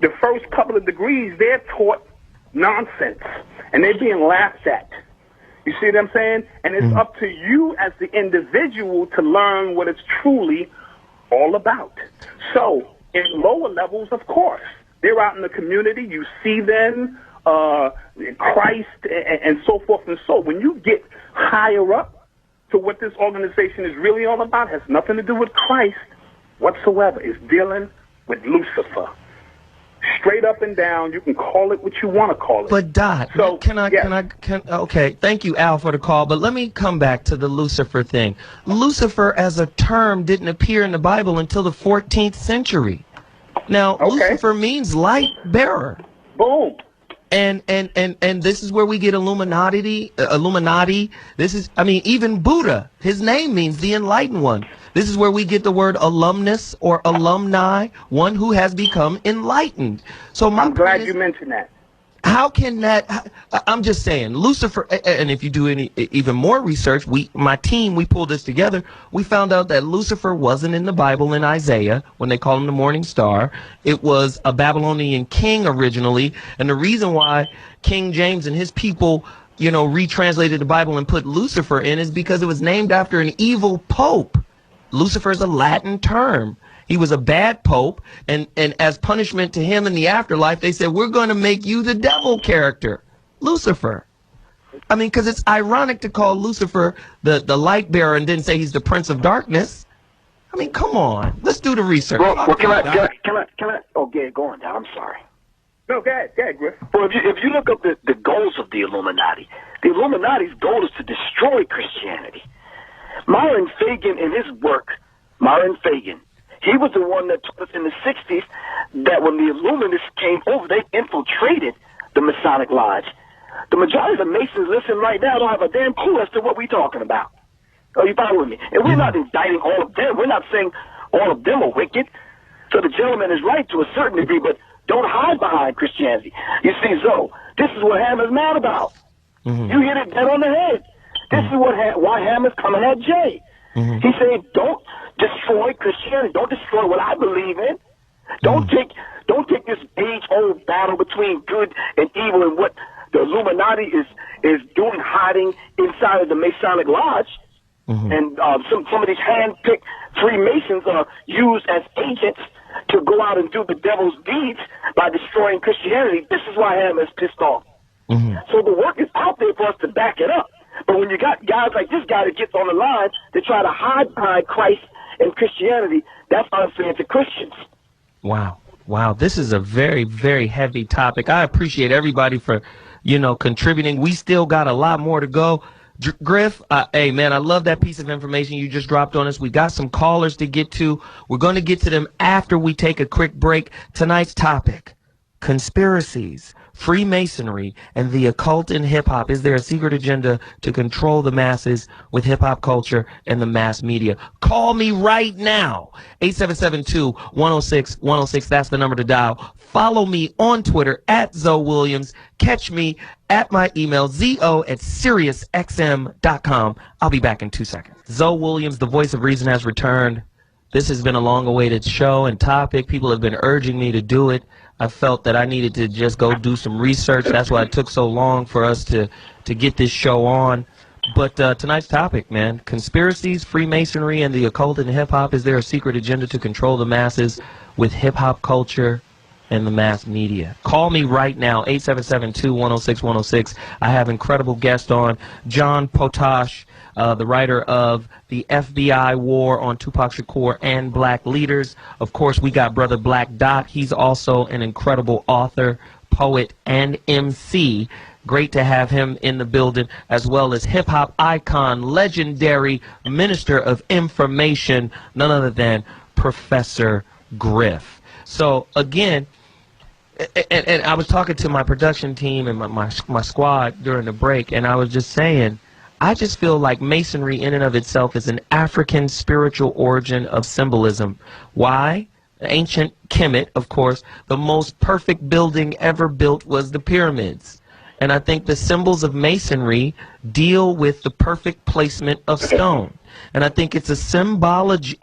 Speaker 4: the first couple of degrees, they're taught nonsense, and they're being laughed at. You see what I'm saying? And it's up to you as the individual to learn what it's truly all about. So, in lower levels, of course, they're out in the community. You see them, Christ, and so forth and so. When you get higher up to what this organization is really all about, has nothing to do with Christ whatsoever. It's dealing with Lucifer. Straight up and down. You can call it what you want to call it.
Speaker 1: But Dot,
Speaker 4: so,
Speaker 1: okay, thank you, Al, for the call, but let me come back to the Lucifer thing. Lucifer as a term didn't appear in the Bible until the 14th century. Now, Lucifer means light bearer.
Speaker 4: Boom.
Speaker 1: And this is where we get Illuminati. This is, I mean, even Buddha, his name means the enlightened one. This is where we get the word alumnus or alumni, one who has become enlightened. So I'm
Speaker 4: glad you mentioned that.
Speaker 1: How can that, I'm just saying, Lucifer, and if you do even more research, my team, we pulled this together, we found out that Lucifer wasn't in the Bible in Isaiah, when they call him the morning star. It was a Babylonian king originally, and the reason why King James and his people, retranslated the Bible and put Lucifer in is because it was named after an evil pope. Lucifer is a Latin term. He was a bad pope, and as punishment to him in the afterlife, they said, we're going to make you the devil character, Lucifer. I mean, because it's ironic to call Lucifer the light bearer and then say he's the prince of darkness. I mean, come on. Let's do the research.
Speaker 3: Well, can I? Oh, go on, Dad. I'm sorry.
Speaker 4: No, go ahead, Griff.
Speaker 3: Well, if you look up the goals of the Illuminati's goal is to destroy Christianity. Myron Fagan, in his work, he was the one that told us in the 60s that when the Illuminists came over, they infiltrated the Masonic Lodge. The majority of the Masons listening right now don't have a damn clue as to what we're talking about. Are you following me? And we're not indicting all of them. We're not saying all of them are wicked. So the gentleman is right to a certain degree, but don't hide behind Christianity. You see, Zoe, this is what Hammer's mad about. You hit it dead on the head. This is why Hammer's coming at Jay. He's saying, don't destroy Christianity. Don't destroy what I believe in. Don't take this age-old battle between good and evil and what the Illuminati is doing, hiding inside of the Masonic Lodge. And some of these hand-picked Freemasons are used as agents to go out and do the devil's deeds by destroying Christianity. This is why Hammer is pissed off. So the work is out there for us to back it up. But when you got guys like this guy that gets on the line to try to hide behind Christ and Christianity, that's unfair to Christians.
Speaker 1: Wow. This is a very, very heavy topic. I appreciate everybody for, contributing. We still got a lot more to go. Griff, hey, man, I love that piece of information you just dropped on us. We got some callers to get to. We're going to get to them after we take a quick break. Tonight's topic, conspiracies, Freemasonry and the occult in hip-hop? Is there a secret agenda to control the masses with hip-hop culture and the mass media? Call me right now, 877-2-106-106. That's the number to dial. Follow me on Twitter at ZoWilliams. Catch me at my email, zo@SiriusXM.com. I'll be back in 2 seconds. ZoWilliams, the voice of reason, has returned. This has been a long-awaited show and topic. People have been urging me to do it. I felt that I needed to just go do some research. That's why it took so long for us to get this show on. But tonight's topic, man, conspiracies, Freemasonry, and the occult in hip-hop. Is there a secret agenda to control the masses with hip-hop culture and the mass media? Call me right now, 877-2-106-106. I have incredible guests on. John Potash, the writer of The FBI War on Tupac Shakur and Black Leaders. Of course, we got Brother Black Dot. He's also an incredible author, poet, and MC. Great to have him in the building, as well as hip-hop icon, legendary minister of information, none other than Professor Griff. So, again, and I was talking to my production team and my squad during the break, and I was just saying, I just feel like Masonry in and of itself is an African spiritual origin of symbolism. Why? Ancient Kemet, of course, the most perfect building ever built was the pyramids. And I think the symbols of Masonry deal with the perfect placement of stone. And I think it's a symbolic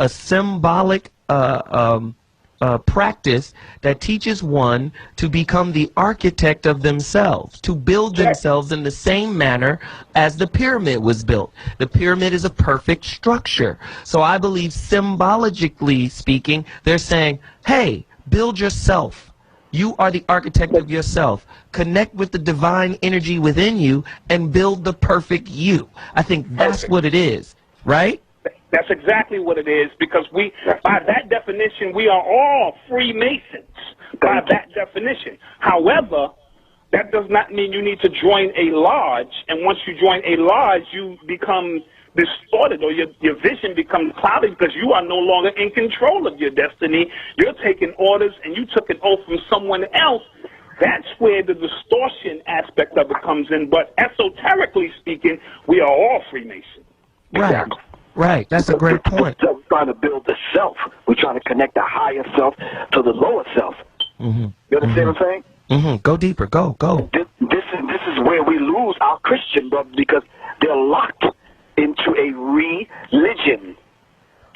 Speaker 1: practice that teaches one to become the architect of themselves, to build themselves in the same manner as the pyramid was built. The pyramid is a perfect structure. So I believe, symbolically speaking, they're saying, hey, build yourself. You are the architect of yourself. Connect with the divine energy within you and build the perfect you. I think that's what it is, right?
Speaker 4: That's exactly what it is, because by that definition, we are all Freemasons, by that definition. However, that does not mean you need to join a lodge, and once you join a lodge, you become distorted, or your vision becomes clouded, because you are no longer in control of your destiny. You're taking orders, and you took an oath from someone else. That's where the distortion aspect of it comes in. But esoterically speaking, we are all Freemasons.
Speaker 1: Right. Exactly. Right, that's a great point.
Speaker 3: We're trying to build the self. We're trying to connect the higher self to the lower self. You understand what I'm saying?
Speaker 1: Go deeper. Go.
Speaker 3: This is where we lose our Christian brothers, because they're locked into a religion.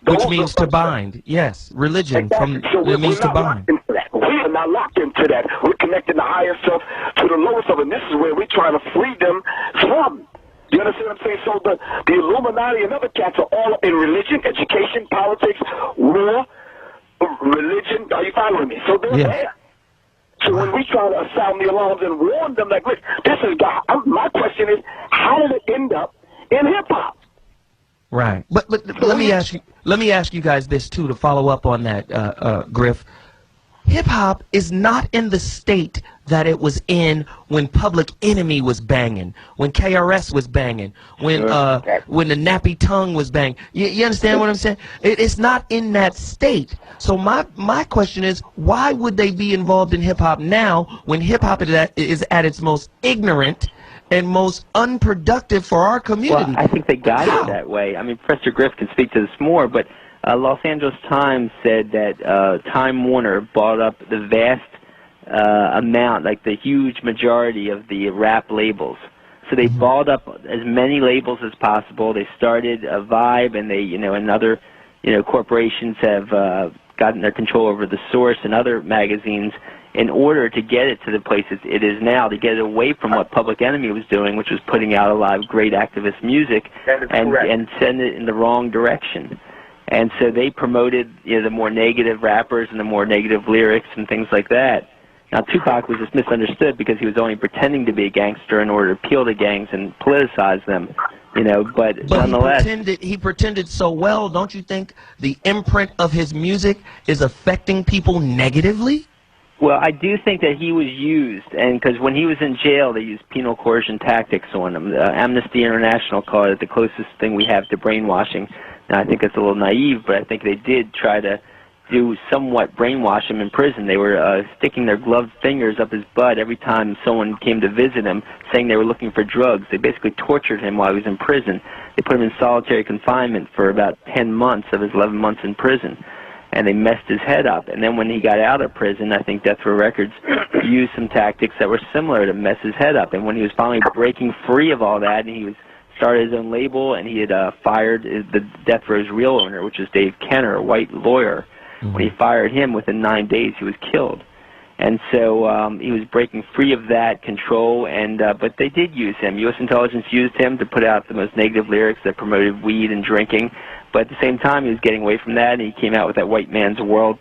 Speaker 1: Which means to bind. Yes, religion.
Speaker 3: Exactly.
Speaker 1: It means to bind.
Speaker 3: We are not locked into that. We're connecting the higher self to the lower self, and this is where we're trying to free them from. You understand what I'm saying? So the Illuminati and other cats are all in religion, education, politics, war, religion. Are you following me? So they're there. So when we try to sound the alarms and warn them, like, look, this is God. My question is, how did it end up in hip hop?
Speaker 1: Right. But let me ask you guys this too, to follow up on that, Griff. Hip hop is not in the state that it was in when Public Enemy was banging, when KRS was banging, when the Nappy Tongue was banging. You understand what I'm saying? It's not in that state. So my question is, why would they be involved in hip hop now, when hip hop is at its most ignorant and most unproductive for our community?
Speaker 2: Well, I think they got it that way. I mean, Professor Griff can speak to this more, but Los Angeles Times said that Time Warner bought up the vast amount, like the huge majority of the rap labels. So they bought up as many labels as possible. They started a Vibe, and they, and other, corporations have gotten their control over The Source and other magazines in order to get it to the place it is now, to get it away from what Public Enemy was doing, which was putting out a lot of great activist music and send it in the wrong direction. And so they promoted, the more negative rappers and the more negative lyrics and things like that. Now, Tupac was just misunderstood because he was only pretending to be a gangster in order to appeal to gangs and politicize them, but nonetheless.
Speaker 1: He pretended so well. Don't you think the imprint of his music is affecting people negatively?
Speaker 2: Well, I do think that he was used, and because when he was in jail, they used penal coercion tactics on him. Amnesty International called it the closest thing we have to brainwashing. Now, I think it's a little naive, but I think they did try to to somewhat brainwash him in prison. They were sticking their gloved fingers up his butt every time someone came to visit him, saying they were looking for drugs. They basically tortured him while he was in prison. They put him in solitary confinement for about 10 months of his 11 months in prison, and they messed his head up. And then when he got out of prison, I think Death Row Records used some tactics that were similar to mess his head up. And when he was finally breaking free of all that, and he was started his own label, and he had fired the Death Row's real owner, which is Dave Kenner, a white lawyer. When he fired him, within 9 days, he was killed. And so he was breaking free of that control, and but they did use him. U.S. intelligence used him to put out the most negative lyrics that promoted weed and drinking. But at the same time, he was getting away from that, and he came out with that White Man's World,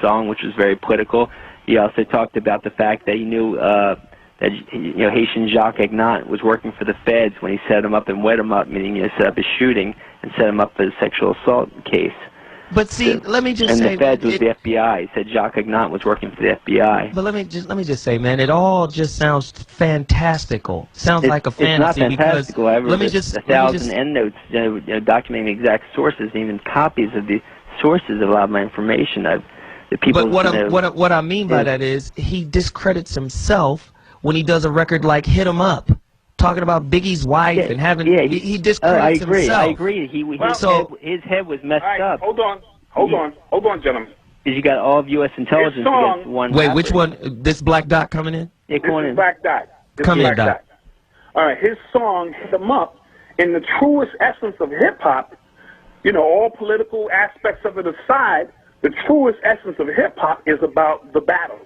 Speaker 2: song, which was very political. He also talked about the fact that he knew that Haitian Jacques Agnant was working for the feds when he set him up and wet him up, meaning set up a shooting and set him up for a sexual assault case.
Speaker 1: But see, let me just say,
Speaker 2: and the feds was the FBI. He said Jacques Agnant was working for the FBI.
Speaker 1: But let me just say, man, it all just sounds fantastical. Sounds like a fantasy.
Speaker 2: It's not fantastical.
Speaker 1: Because let me just
Speaker 2: 1,000 endnotes, documenting the exact sources, and even copies of the sources of a lot of my information.
Speaker 1: But what I mean by that is he discredits himself when he does a record like "Hit 'Em Up," talking about Biggie's wife and having he discredits himself.
Speaker 2: I agree. His head was messed up.
Speaker 4: Hold on, gentlemen.
Speaker 2: Because you got all of U.S. intelligence against one.
Speaker 1: Wait,
Speaker 2: rapper.
Speaker 1: which one? This Black Dot coming in?
Speaker 2: Yeah,
Speaker 4: This is Black Dot.
Speaker 1: Come in, Dot.
Speaker 4: All right, his song "Hit 'Em Up," in the truest essence of hip hop, all political aspects of it aside, the truest essence of hip hop is about the battle,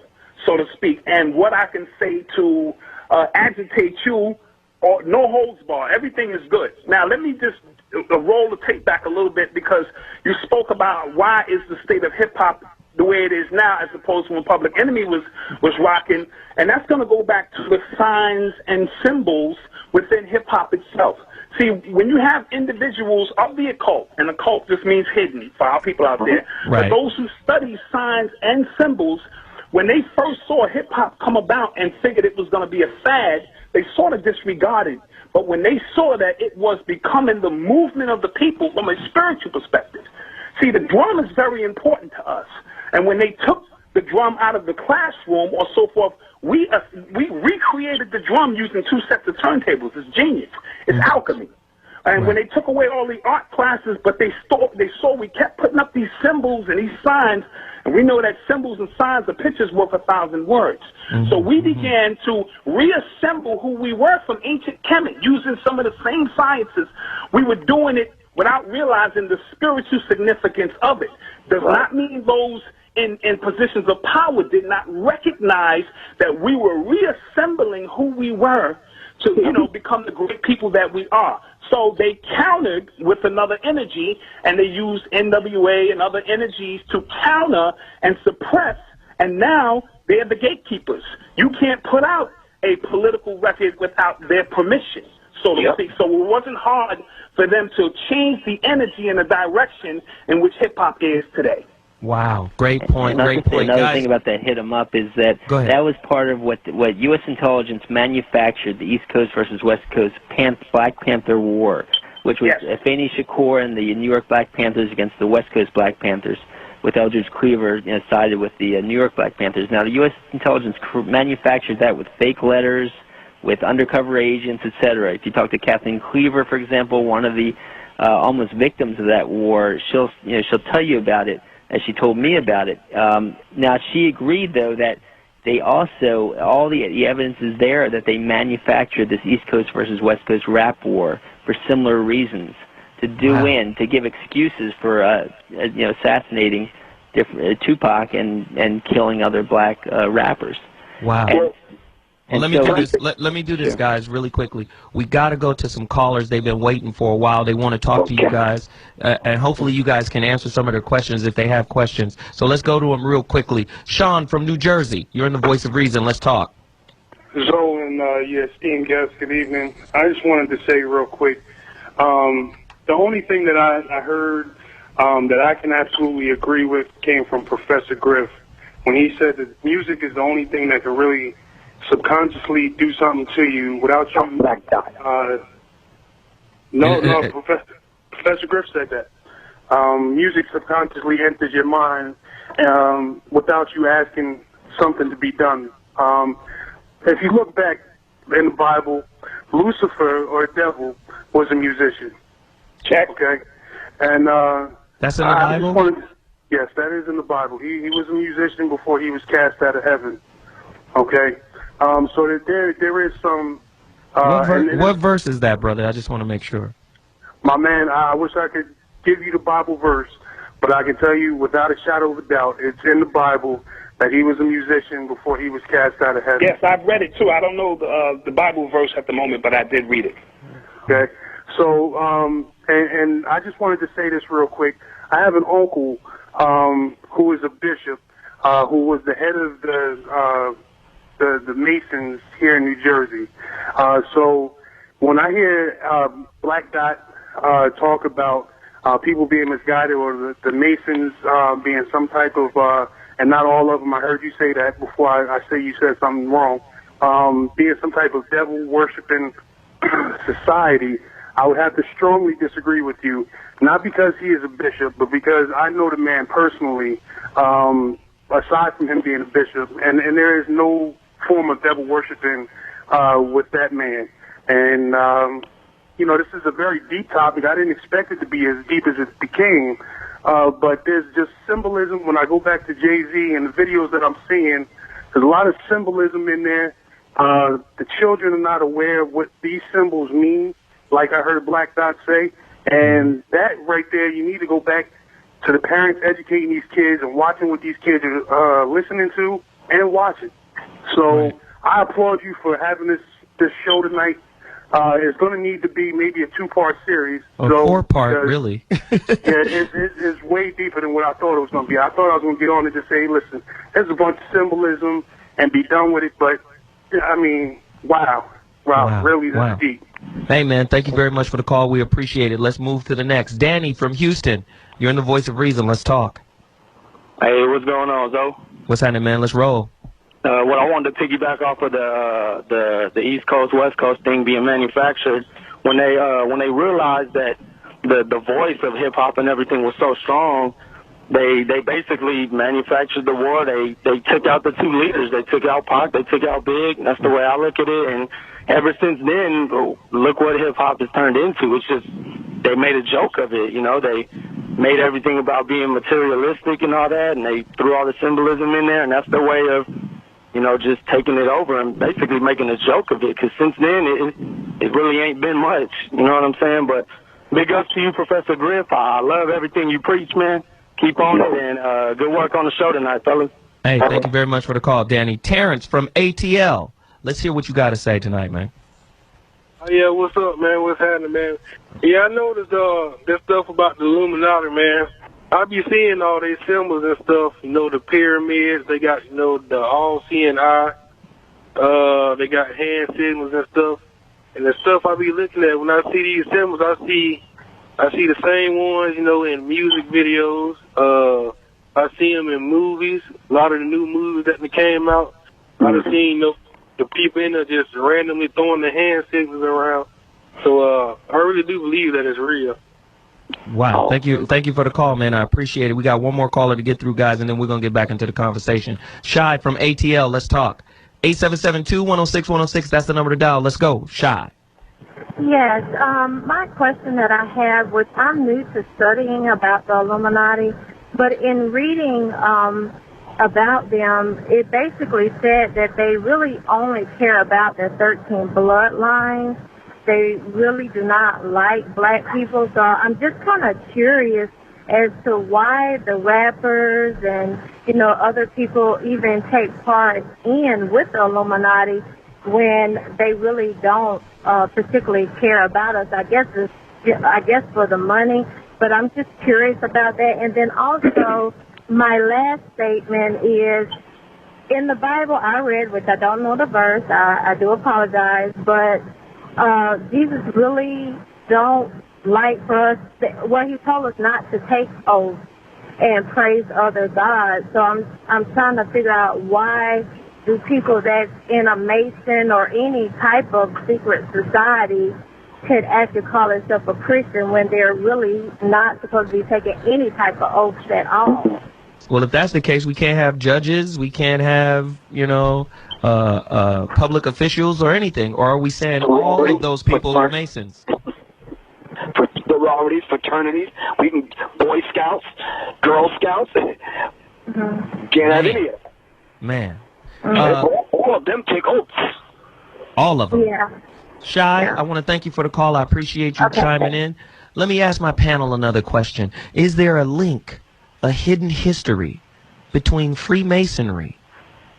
Speaker 4: so to speak, and what I can say to agitate you, or no holds bar. Everything is good. Now, let me just roll the tape back a little bit, because you spoke about why is the state of hip hop the way it is now, as opposed to when Public Enemy was rocking, and that's going to go back to the signs and symbols within hip hop itself. See, when you have individuals of the occult, and occult just means hidden for our people out there,
Speaker 1: right.
Speaker 4: But those who study signs and symbols, when they first saw hip hop come about and figured it was going to be a fad, they sort of disregarded. But when they saw that it was becoming the movement of the people from a spiritual perspective, see, the drum is very important to us. And when they took the drum out of the classroom or so forth, we recreated the drum using 2 sets of turntables. It's genius. It's alchemy. And when they took away all the art classes, but they saw we kept putting up these symbols and these signs, and we know that symbols and signs are pictures worth 1,000 words. So we began to reassemble who we were from ancient Kemet, using some of the same sciences. We were doing it without realizing the spiritual significance of it. Does not mean those in positions of power did not recognize that we were reassembling who we were to, become the great people that we are. So they countered with another energy, and they used NWA and other energies to counter and suppress, and now they're the gatekeepers. You can't put out a political record without their permission, so to speak. So it wasn't hard for them to change the energy and the direction in which hip-hop is today.
Speaker 1: Wow, great point, great point.
Speaker 2: Another thing about that "Hit 'Em Up" is that that was part of what U.S. intelligence manufactured, the East Coast versus West Coast Black Panther War, which was Afeni Shakur and the New York Black Panthers against the West Coast Black Panthers, with Eldridge Cleaver sided with the New York Black Panthers. Now, the U.S. intelligence manufactured that with fake letters, with undercover agents, etc. If you talk to Kathleen Cleaver, for example, one of the almost victims of that war, she'll tell you about it, as she told me about it. Now, she agreed, though, that they also, all the evidence is there that they manufactured this East Coast versus West Coast rap war for similar reasons, to to give excuses for, assassinating Tupac and killing other black rappers.
Speaker 1: Wow. Well, let me do this. Let me do this, guys, really quickly. We got to go to some callers. They've been waiting for a while. They want to talk to you guys, and hopefully you guys can answer some of their questions if they have questions. So let's go to them real quickly. Sean from New Jersey, you're in the Voice of Reason. Let's talk.
Speaker 7: Zoe and your esteemed guests, good evening. I just wanted to say real quick, the only thing that I heard that I can absolutely agree with came from Professor Griff when he said that music is the only thing that can really subconsciously do something to you without you. Professor Griff said that. Music subconsciously enters your mind without you asking something to be done. If you look back in the Bible, Lucifer, or devil, was a musician.
Speaker 4: Check.
Speaker 7: Okay? And
Speaker 1: that's in the Bible?
Speaker 7: Yes, that is in the Bible. He was a musician before he was cast out of heaven. Okay? So there is some...
Speaker 1: what verse is that, brother? I just want to make sure.
Speaker 7: My man, I wish I could give you the Bible verse, but I can tell you without a shadow of a doubt, it's in the Bible that he was a musician before he was cast out of heaven.
Speaker 4: Yes, I've read it too. I don't know the Bible verse at the moment, but I did read it.
Speaker 7: Okay. So, and I just wanted to say this real quick. I have an uncle who is a bishop, who was the head of the Masons here in New Jersey. So when I hear Black Dot talk about people being misguided, or the Masons being some type of, and not all of them, I heard you say that before I say you said something wrong, being some type of devil-worshipping society, I would have to strongly disagree with you, not because he is a bishop, but because I know the man personally, aside from him being a bishop, and there is no form of devil-worshipping with that man. And, you know, this is a very deep topic. I didn't expect it to be as deep as it became, but there's just symbolism. When I go back to Jay-Z and the videos that I'm seeing, there's a lot of symbolism in there. The children are not aware of what these symbols mean, like I heard Black Dot say. And that right there, you need to go back to the parents educating these kids and watching what these kids are listening to and watching. So I applaud you for having this show tonight. It's going to need to be maybe a 2-part series.
Speaker 1: A 4-part, really.
Speaker 7: Yeah, it's way deeper than what I thought it was going to be. I thought I was going to get on and just say, hey, listen, there's a bunch of symbolism and be done with it. But, I mean, wow, really, that's deep.
Speaker 1: Hey, man, thank you very much for the call. We appreciate it. Let's move to the next. Danny from Houston, you're in the Voice of Reason. Let's talk.
Speaker 8: Hey, what's going on, Zo?
Speaker 1: What's happening, man? Let's roll.
Speaker 8: What I wanted to piggyback off of the East Coast West Coast thing being manufactured, when they realized that the voice of hip hop and everything was so strong, they basically manufactured the war. They took out the 2 leaders. They took out Pac. They took out Big. That's the way I look at it. And ever since then, look what hip hop has turned into. It's just they made a joke of it. You know, they made everything about being materialistic and all that, and they threw all the symbolism in there. And that's their way of, you know, just taking it over and basically making a joke of it. Because since then, it really ain't been much. You know what I'm saying? But big ups to you, Professor Griff. I love everything you preach, man. Keep on it, and good work on the show tonight, fellas.
Speaker 1: Hey, thank you very much for the call, Danny. Terrence from ATL. Let's hear what you got to say tonight, man.
Speaker 9: Yeah, what's up, man? What's happening, man? Yeah, I noticed this stuff about the Illuminati, man. I be seeing all these symbols and stuff, you know, the pyramids, they got, you know, the all-seeing eye, they got hand signals and stuff. And the stuff I be looking at, when I see these symbols, I see the same ones, you know, in music videos. I see them in movies, a lot of the new movies that came out. I done seen, you know, the people in there just randomly throwing the hand signals around. So I really do believe that it's real.
Speaker 1: Wow, thank you for the call, man. I appreciate it. We got one more caller to get through, guys, and then we're going to get back into the conversation. Shy from ATL, let's talk. 877-2-106-106, that's the number to dial. Let's go, Shy.
Speaker 10: Yes, my question that I have, which I'm new to studying about the Illuminati, but in reading about them, it basically said that they really only care about their 13 bloodlines. They really do not like black people, so I'm just kind of curious as to why the rappers and, you know, other people even take part in with the Illuminati when they really don't particularly care about us. I guess for the money, but I'm just curious about that. And then also, my last statement is, in the Bible I read, which I don't know the verse, I do apologize, but Jesus really don't like for us, well, he told us not to take oaths and praise other gods. So I'm trying to figure out, why do people that's in a Mason or any type of secret society could actually call themselves a Christian when they're really not supposed to be taking any type of oaths at all?
Speaker 1: Well, if that's the case, we can't have judges, we can't have, you know, public officials or anything. Or are we saying all of those people are Masons?
Speaker 3: For sororities, fraternities, we can Boy Scouts, Girl Scouts. Can't have any of it.
Speaker 1: Man.
Speaker 3: All of them take oaths.
Speaker 1: All of them?
Speaker 10: Yeah.
Speaker 1: Shy, I want to thank you for the call. I appreciate you chiming in. Let me ask my panel another question. Is there a link, a hidden history, between Freemasonry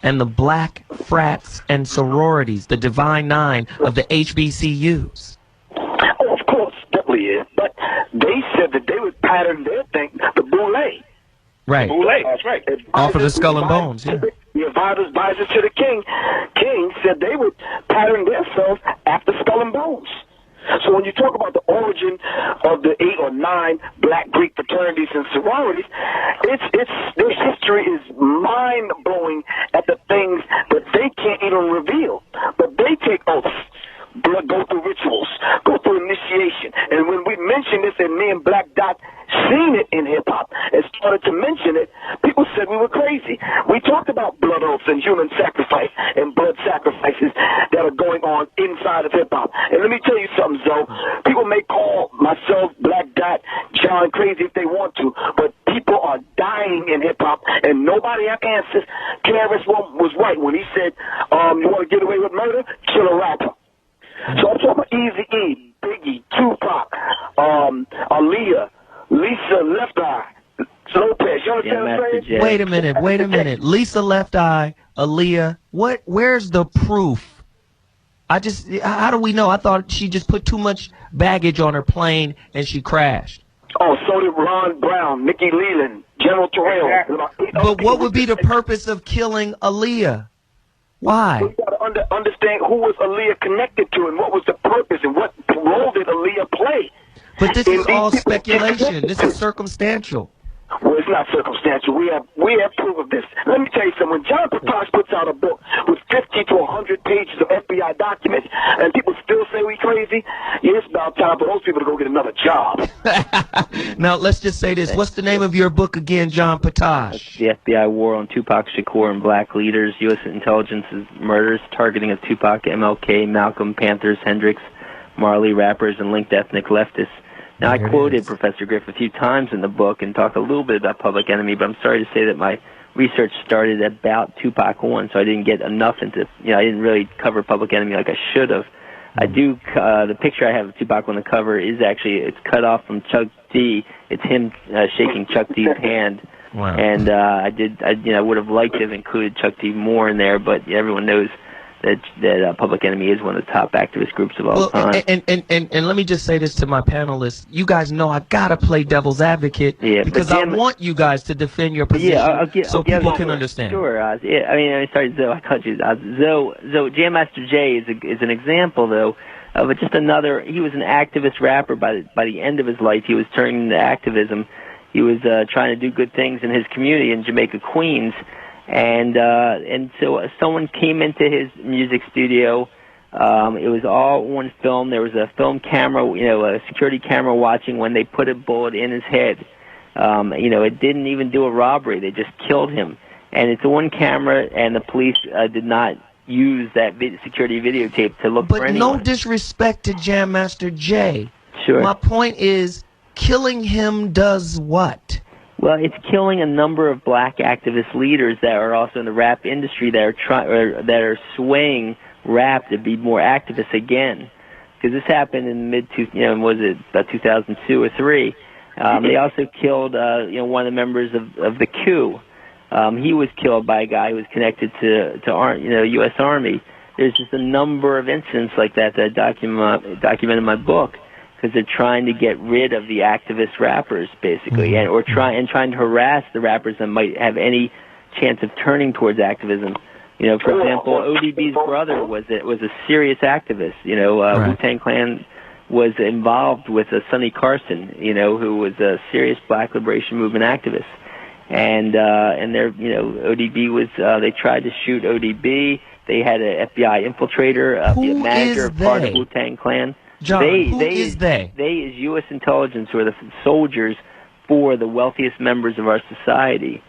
Speaker 1: and the black frats and sororities, the Divine Nine of the HBCUs?
Speaker 3: Oh, of course, definitely is. But they said that they would pattern their thing, the boule.
Speaker 1: Right.
Speaker 4: Boule, that's right.
Speaker 1: Off of the skull and bones, yeah.
Speaker 3: The advisors to the king said they would pattern themselves after skull and bones. So when you talk about the origin of the 8 or 9 black Greek fraternities and sororities, their history is mind-blowing at the things that they can't even reveal. But they take oaths, go through rituals, go through initiation. And when we mentioned this, and me and Black Dot seen it in hip-hop and started to mention it, people said we were crazy. We talked about blood oaths and human sacrifice and blood sacrifices that are going on inside of hip-hop. And let me tell you something, Zoe. People may call myself, Black Dot, John crazy if they want to, but people are dying in hip-hop, and nobody have answers. KRS was right when he said, you want to get away with murder? Kill a rapper. So I'm talking about Eazy-E, Biggie, Tupac, Aaliyah, Lisa Left Eye, Lopez. You understand what I'm saying?
Speaker 1: Wait a minute. Lisa Left Eye, Aaliyah. Where's the proof? How do we know? I thought she just put too much baggage on her plane and she crashed.
Speaker 3: Oh, so did Ron Brown, Mickey Leland, General Terrell.
Speaker 1: But what would be the purpose of killing Aaliyah? Why?
Speaker 3: We got to understand who was Aaliyah connected to and what was the purpose and what role did Aaliyah play.
Speaker 1: But this is all speculation. This is circumstantial.
Speaker 3: Well, it's not circumstantial. We have proof of this. Let me tell you something. When John Potash puts out a book with 50 to 100 pages of FBI documents and people still say we crazy, yeah, it's about time for those people to go get another job.
Speaker 1: Now, let's just say this. What's the name of your book again, John Potash?
Speaker 2: The FBI War on Tupac Shakur and Black Leaders, U.S. Intelligence's Murders, Targeting of Tupac, MLK, Malcolm, Panthers, Hendrix, Marley, Rappers, and Linked Ethnic Leftists. Now, I quoted Professor Griff a few times in the book and talked a little bit about Public Enemy, but I'm sorry to say that my research started about Tupac 1, so I didn't get enough into, I didn't really cover Public Enemy like I should have. I do, the picture I have of Tupac on the cover is actually, it's cut off from Chuck D. It's him shaking Chuck D's hand.
Speaker 1: Wow.
Speaker 2: And I would have liked to have included Chuck D more in there, but everyone knows that Public Enemy is one of the top activist groups of all time.
Speaker 1: And let me just say this to my panelists. You guys know I gotta play devil's advocate because I want you guys to defend your position so people can understand.
Speaker 2: Sure, sorry, Zoe, I called you Zoe. Jam Master Jay is an example, though, of just another. He was an activist rapper. By the end of his life, he was turning into activism. He was trying to do good things in his community in Jamaica, Queens. And so someone came into his music studio. It was all on film. There was a film camera, a security camera watching when they put a bullet in his head. It didn't even do a robbery. They just killed him. And it's on camera, and the police did not use that security videotape to look for anyone.
Speaker 1: But no disrespect to Jam Master Jay.
Speaker 2: Sure.
Speaker 1: My point is, killing him does what?
Speaker 2: Well, it's killing a number of black activist leaders that are also in the rap industry that are swaying rap to be more activist again. Because this happened in about 2002 or 3. They also killed, one of the members of the coup. He was killed by a guy who was connected to U.S. Army. There's just a number of incidents like that I document in my book. Because they're trying to get rid of the activist rappers, basically, or trying to harass the rappers that might have any chance of turning towards activism. For example, ODB's brother was a serious activist. Wu-Tang Clan was involved with Sonny Carson, who was a serious Black Liberation Movement activist. And ODB was. They tried to shoot ODB. They had an FBI infiltrator, be a manager of part of Wu-Tang Clan.
Speaker 1: John, who is they?
Speaker 2: They is U.S. intelligence, who are the soldiers for the wealthiest members of our society.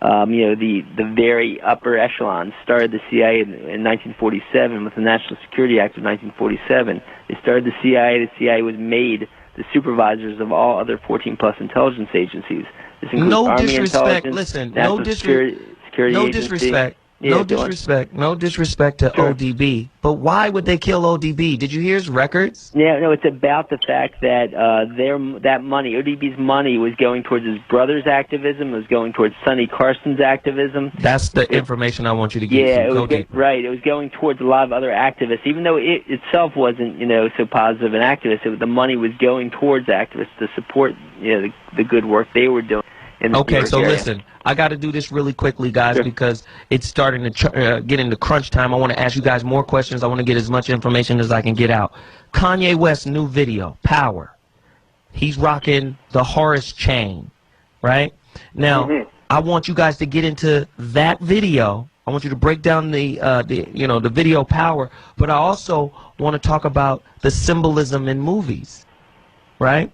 Speaker 2: You know, the very upper echelons started the CIA in 1947 with the National Security Act of 1947. They started the CIA. The CIA was made the supervisors of all other 14-plus intelligence agencies. This includes Army
Speaker 1: disrespect.
Speaker 2: Intelligence,
Speaker 1: Listen,
Speaker 2: National Security
Speaker 1: no
Speaker 2: Agency.
Speaker 1: disrespect.
Speaker 2: Yeah,
Speaker 1: no disrespect. No disrespect to ODB. But why would they kill ODB? Did you hear his records?
Speaker 2: Yeah, no, it's about the fact that that money, ODB's money, was going towards his brother's activism. It was going towards Sonny Carson's activism.
Speaker 1: That's the information I want you to get.
Speaker 2: Yeah, right. It was going towards a lot of other activists, even though it itself wasn't, you know, so positive an activist. The money was going towards activists to support, you know, the good work they were doing.
Speaker 1: Okay, so listen, I got to do this really quickly, guys, because it's starting to get into crunch time. I want to ask you guys more questions. I want to get as much information as I can get out. Kanye West's new video, Power. He's rocking the Horus chain, right? Now, I want you guys to get into that video. I want you to break down the video Power, but I also want to talk about the symbolism in movies, right?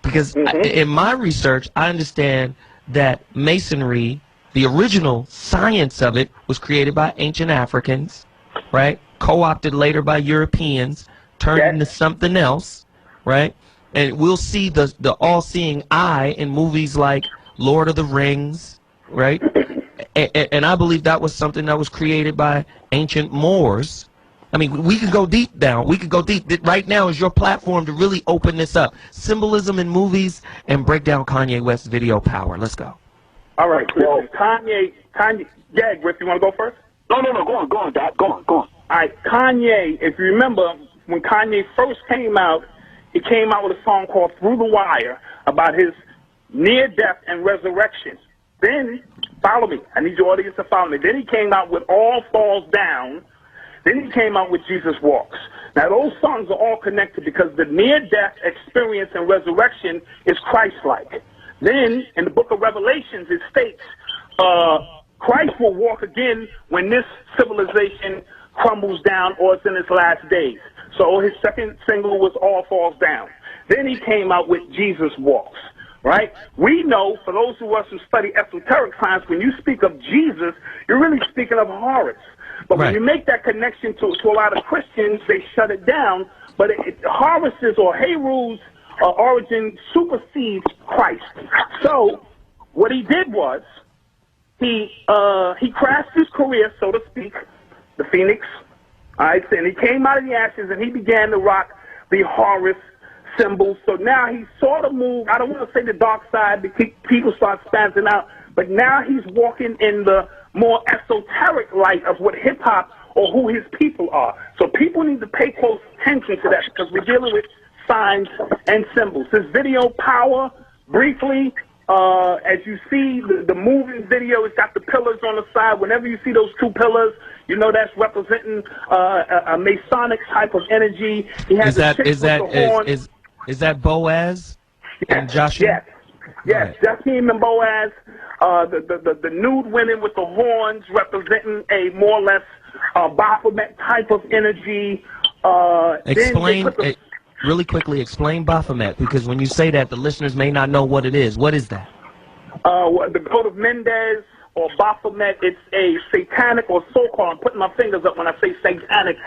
Speaker 1: Because in my research, I understand that Masonry, the original science of it, was created by ancient Africans, right? Co-opted later by Europeans, turned into something else, right? And we'll see the all-seeing eye in movies like Lord of the Rings, right? And I believe that was something that was created by ancient Moors. I mean, we can go deep down. We could go deep. Right now is your platform to really open this up. Symbolism in movies and break down Kanye West's video Power. Let's go.
Speaker 4: All right. Well, Kanye. Yeah, Griff, you want to go first?
Speaker 3: No. Go on, Dad. Go on. All
Speaker 4: right. Kanye, if you remember, when Kanye first came out, he came out with a song called Through the Wire about his near death and resurrection. Then, follow me. I need your audience to follow me. Then he came out with All Falls Down. Then he came out with Jesus Walks. Now, those songs are all connected because the near-death experience and resurrection is Christ-like. Then, in the book of Revelations, it states, Christ will walk again when this civilization crumbles down or it's in its last days. So his second single was All Falls Down. Then he came out with Jesus Walks, right? We know, for those of us who study esoteric science, when you speak of Jesus, you're really speaking of Horus. But when you make that connection to a lot of Christians, they shut it down. But Horus's or Heru's origin supersedes Christ. So what he did was he crashed his career, so to speak, the Phoenix. All right, and he came out of the ashes and he began to rock the Horus symbol. So now he's sort of moved. I don't want to say the dark side because people start spazzing out, but now he's walking in the more esoteric light of what hip-hop or who his people are. So people need to pay close attention to that because we're dealing with signs and symbols. This video, Power, briefly, as you see, the moving video, it's got the pillars on the side. Whenever you see those two pillars, you know that's representing a Masonic type of energy. He has is
Speaker 1: that Boaz and Joshua?
Speaker 4: Yes, Joachim and Boaz. The nude women with the horns representing a more or less Baphomet type of energy.
Speaker 1: Really quickly, explain Baphomet, because when you say that, the listeners may not know what it is. What is that?
Speaker 4: The goat of Mendez or Baphomet, it's a satanic or so-called, I'm putting my fingers up when I say satanic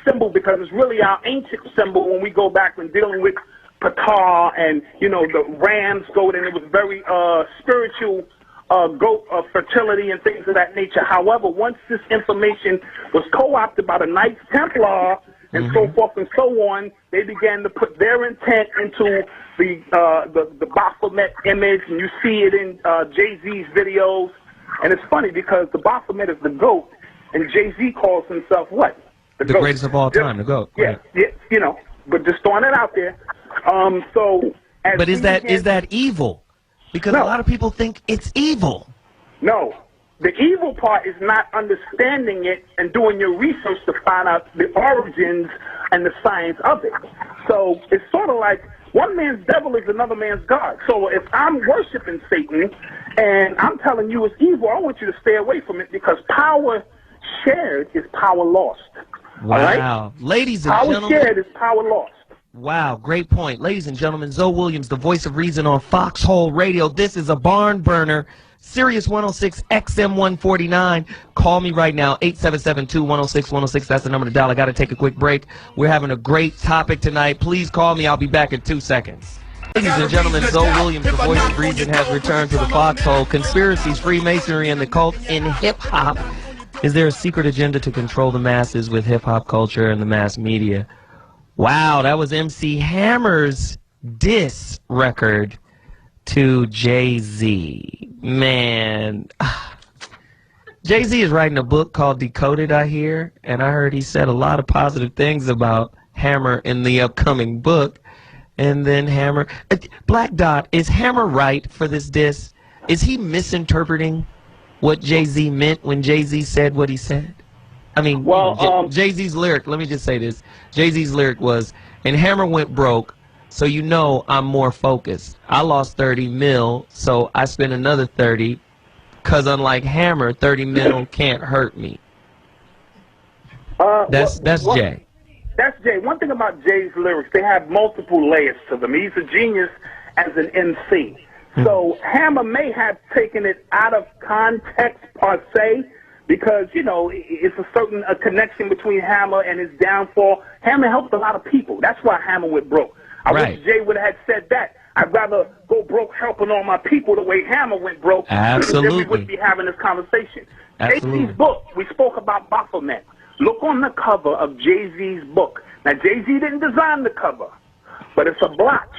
Speaker 4: symbol because it's really our ancient symbol when we go back when dealing with Potash and, you know, the ram's goat, and it was very spiritual goat of fertility and things of that nature. However, once this information was co-opted by the Knights Templar and so forth and so on, they began to put their intent into the Baphomet image, and you see it in Jay-Z's videos. And it's funny because the Baphomet is the goat, and Jay-Z calls himself what?
Speaker 1: The greatest of all time, the goat.
Speaker 4: Yeah, you know, but just throwing it out there.
Speaker 1: But is that evil? Because a lot of people think it's evil.
Speaker 4: No. The evil part is not understanding it and doing your research to find out the origins and the science of it. So it's sort of like one man's devil is another man's God. So if I'm worshiping Satan and I'm telling you it's evil, I want you to stay away from it because power shared is power lost.
Speaker 1: Wow.
Speaker 4: All right?
Speaker 1: Ladies and gentlemen.
Speaker 4: Power shared is power lost.
Speaker 1: Wow, great point. Ladies and gentlemen, ZoWilliams, the voice of reason on Foxxhole Radio. This is a barn burner. Sirius 106 XM 149. Call me right now, 877-2-106-106. That's the number to dial. I got to take a quick break. We're having a great topic tonight. Please call me. I'll be back in 2 seconds. Ladies and gentlemen, ZoWilliams, the voice of reason, has returned to the Foxxhole. Conspiracies, Freemasonry, and the cult in hip-hop. Is there a secret agenda to control the masses with hip-hop culture and the mass media? Wow, that was MC Hammer's diss record to Jay-Z. Man, Jay-Z is writing a book called Decoded, I hear, and I heard he said a lot of positive things about Hammer in the upcoming book. And then Hammer, Black Dot, is Hammer right for this diss? Is he misinterpreting what Jay-Z meant when Jay-Z said what he said? I mean, well, Jay-Z's lyric, let me just say this. Jay-Z's lyric was, and Hammer went broke, so you know I'm more focused. I lost 30 mil, so I spent another 30, because unlike Hammer, 30 mil can't hurt me. That's Jay.
Speaker 4: That's Jay. One thing about Jay's lyrics, they have multiple layers to them. He's a genius as an MC. So Hammer may have taken it out of context per se, because, you know, it's a certain connection between Hammer and his downfall. Hammer helped a lot of people. That's why Hammer went broke. I wish Jay would have said that. I'd rather go broke helping all my people the way Hammer went broke.
Speaker 1: Absolutely.
Speaker 4: Then we wouldn't be having this conversation. Jay-Z's book, we spoke about Baphomet. Look on the cover of Jay-Z's book. Now, Jay-Z didn't design the cover, but it's a blotch.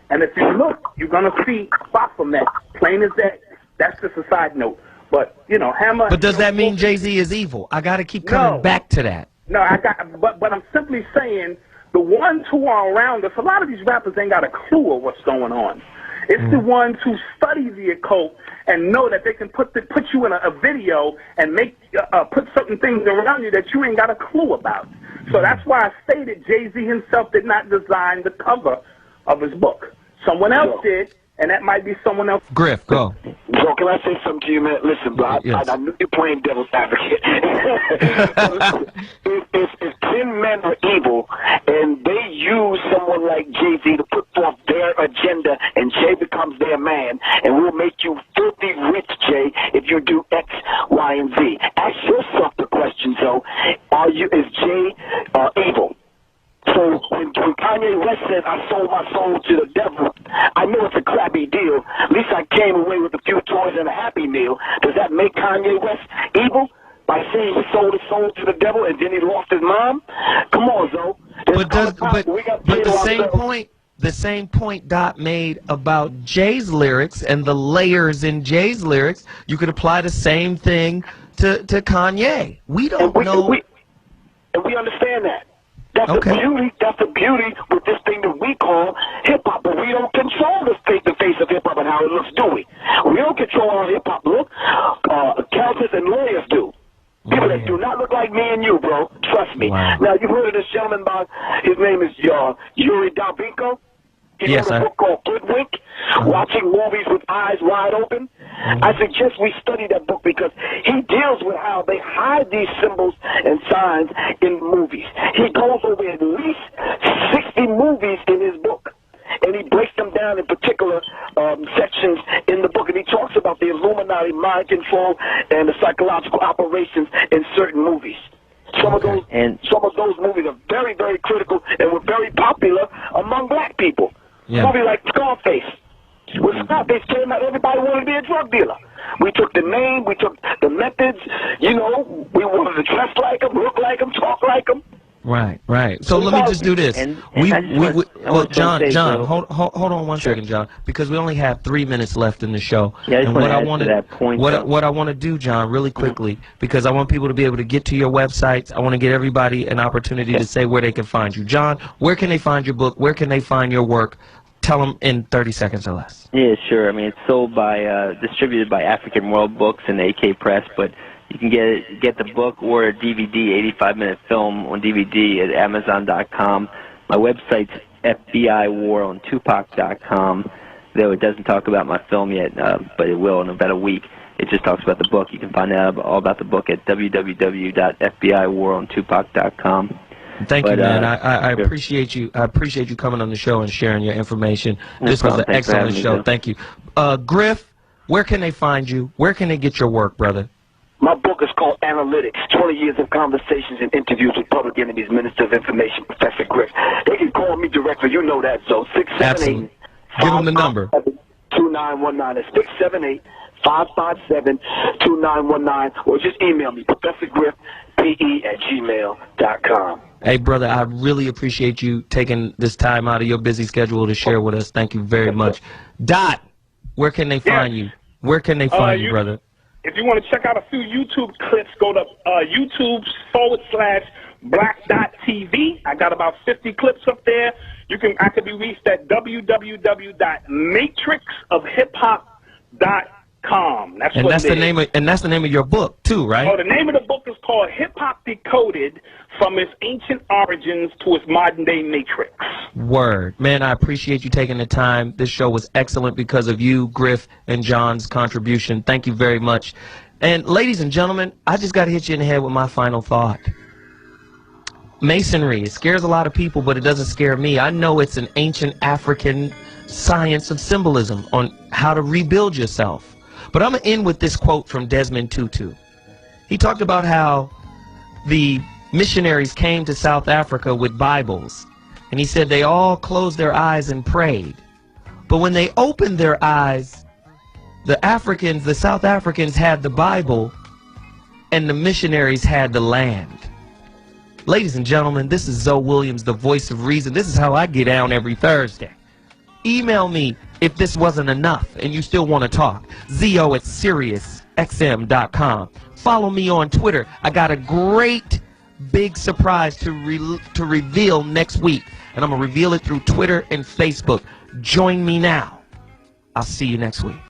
Speaker 4: And if you look, you're going to see Baphomet, plain as that. That's just a side note. But, you know, Hammer...
Speaker 1: But does that mean Jay-Z is evil? I got to keep coming back to that.
Speaker 4: No, but I'm simply saying the ones who are around us, a lot of these rappers ain't got a clue of what's going on. It's the ones who study the occult and know that they can put you in a video and make put certain things around you that you ain't got a clue about. So that's why I stated Jay-Z himself did not design the cover of his book. Someone else did, and that might be someone else.
Speaker 1: Griff, go.
Speaker 3: So can I say something to you, man? Listen, bro, I knew you're playing devil's advocate. if 10 men are evil and they use someone like Jay-Z to put forth their agenda and Jay becomes their man, and we'll make you filthy rich, Jay, if you do X, Y, and Z. Ask yourself the question, so is Jay evil? So when Kanye West said, I sold my soul to the devil, I know it's a crappy deal. At least I came away with a few toys and a Happy Meal. Does that make Kanye West evil? By saying he sold his soul to the devil and then he lost his mom? Come on, Zo.
Speaker 1: But the same point Dot made about Jay's lyrics and the layers in Jay's lyrics, you could apply the same thing to Kanye. We don't know.
Speaker 3: And we understand that. That's the beauty with this thing that we call hip-hop, but we don't control the face of hip-hop and how it looks, do we? We don't control how hip-hop looks. Accountants and lawyers do. People that do not look like me and you, bro. Trust me. Wow. Now, you've heard of this gentleman his name is Yuri Dalbinko? He wrote a book called Hoodwink, Watching Movies with Eyes Wide Open. I suggest we study that book because he deals with how they hide these symbols and signs in movies. He goes over at least 60 movies in his book, and he breaks them down in particular sections in the book, and he talks about the Illuminati mind control and the psychological operations in certain movies. Some of those movies are very, very critical and were very popular among black people. A movie like Scarface. When Scarface came out, everybody wanted to be a drug dealer. We took the name, we took the methods, you know, we wanted to dress like them, look like them, talk like them.
Speaker 1: Right. So let me just do this. John, hold on one second, John, because we only have 3 minutes left in the show.
Speaker 2: Yeah,
Speaker 1: and what I want to do, John, really quickly, because I want people to be able to get to your websites. I want to get everybody an opportunity to say where they can find you. John, where can they find your book? Where can they find your work? Tell them in 30 seconds or less.
Speaker 2: Yeah, sure. I mean, it's sold by, distributed by African World Books and AK Press, but you can get the book or a DVD, 85-minute film on DVD at Amazon.com. My website's FBIWarOnTupac.com, though it doesn't talk about my film yet, but it will in about a week. It just talks about the book. You can find out all about the book at www.FBIWarOnTupac.com.
Speaker 1: Thank you, man. I appreciate you. I appreciate you coming on the show and sharing your information. This was an excellent show. Thank you. Griff, Where can they find you? Where can they get your work, brother?
Speaker 3: My book is called Analytics, 20 Years of Conversations and Interviews with Public Enemies, Minister of Information, Professor Griff. They can call me directly. You know that, so 678.
Speaker 1: Give them the number.
Speaker 3: 2919. It's 678-557-2919. Or just email me, ProfessorGriffPE@gmail.com.
Speaker 1: Hey, brother, I really appreciate you taking this time out of your busy schedule to share with us. Thank you very much. Dot, where can they find you? Where can they find you, brother?
Speaker 4: If you want to check out a few YouTube clips, go to YouTube.com/Black.TV. I got about 50 clips up there. I can be reached at www.matrixofhiphop.com. That's the name of your book too, right? Oh, the name of the book is called Hip Hop Decoded: From Its Ancient Origins to Its Modern Day Matrix.
Speaker 1: Word. Man, I appreciate you taking the time. This show was excellent because of you, Griff, and John's contribution. Thank you very much. And ladies and gentlemen, I just got to hit you in the head with my final thought. Masonry, it scares a lot of people, but it doesn't scare me. I know it's an ancient African science of symbolism on how to rebuild yourself. But I'm going to end with this quote from Desmond Tutu. He talked about how the missionaries came to South Africa with Bibles, and he said they all closed their eyes and prayed. But when they opened their eyes, the South Africans had the Bible, and the missionaries had the land. Ladies and gentlemen, this is ZoWilliams, the voice of reason. This is how I get down every Thursday. Email me if this wasn't enough and you still want to talk. ZO@SiriusXM.com. Follow me on Twitter. I got a great big surprise to reveal next week, and I'm going to reveal it through Twitter and Facebook. Join me now. I'll see you next week.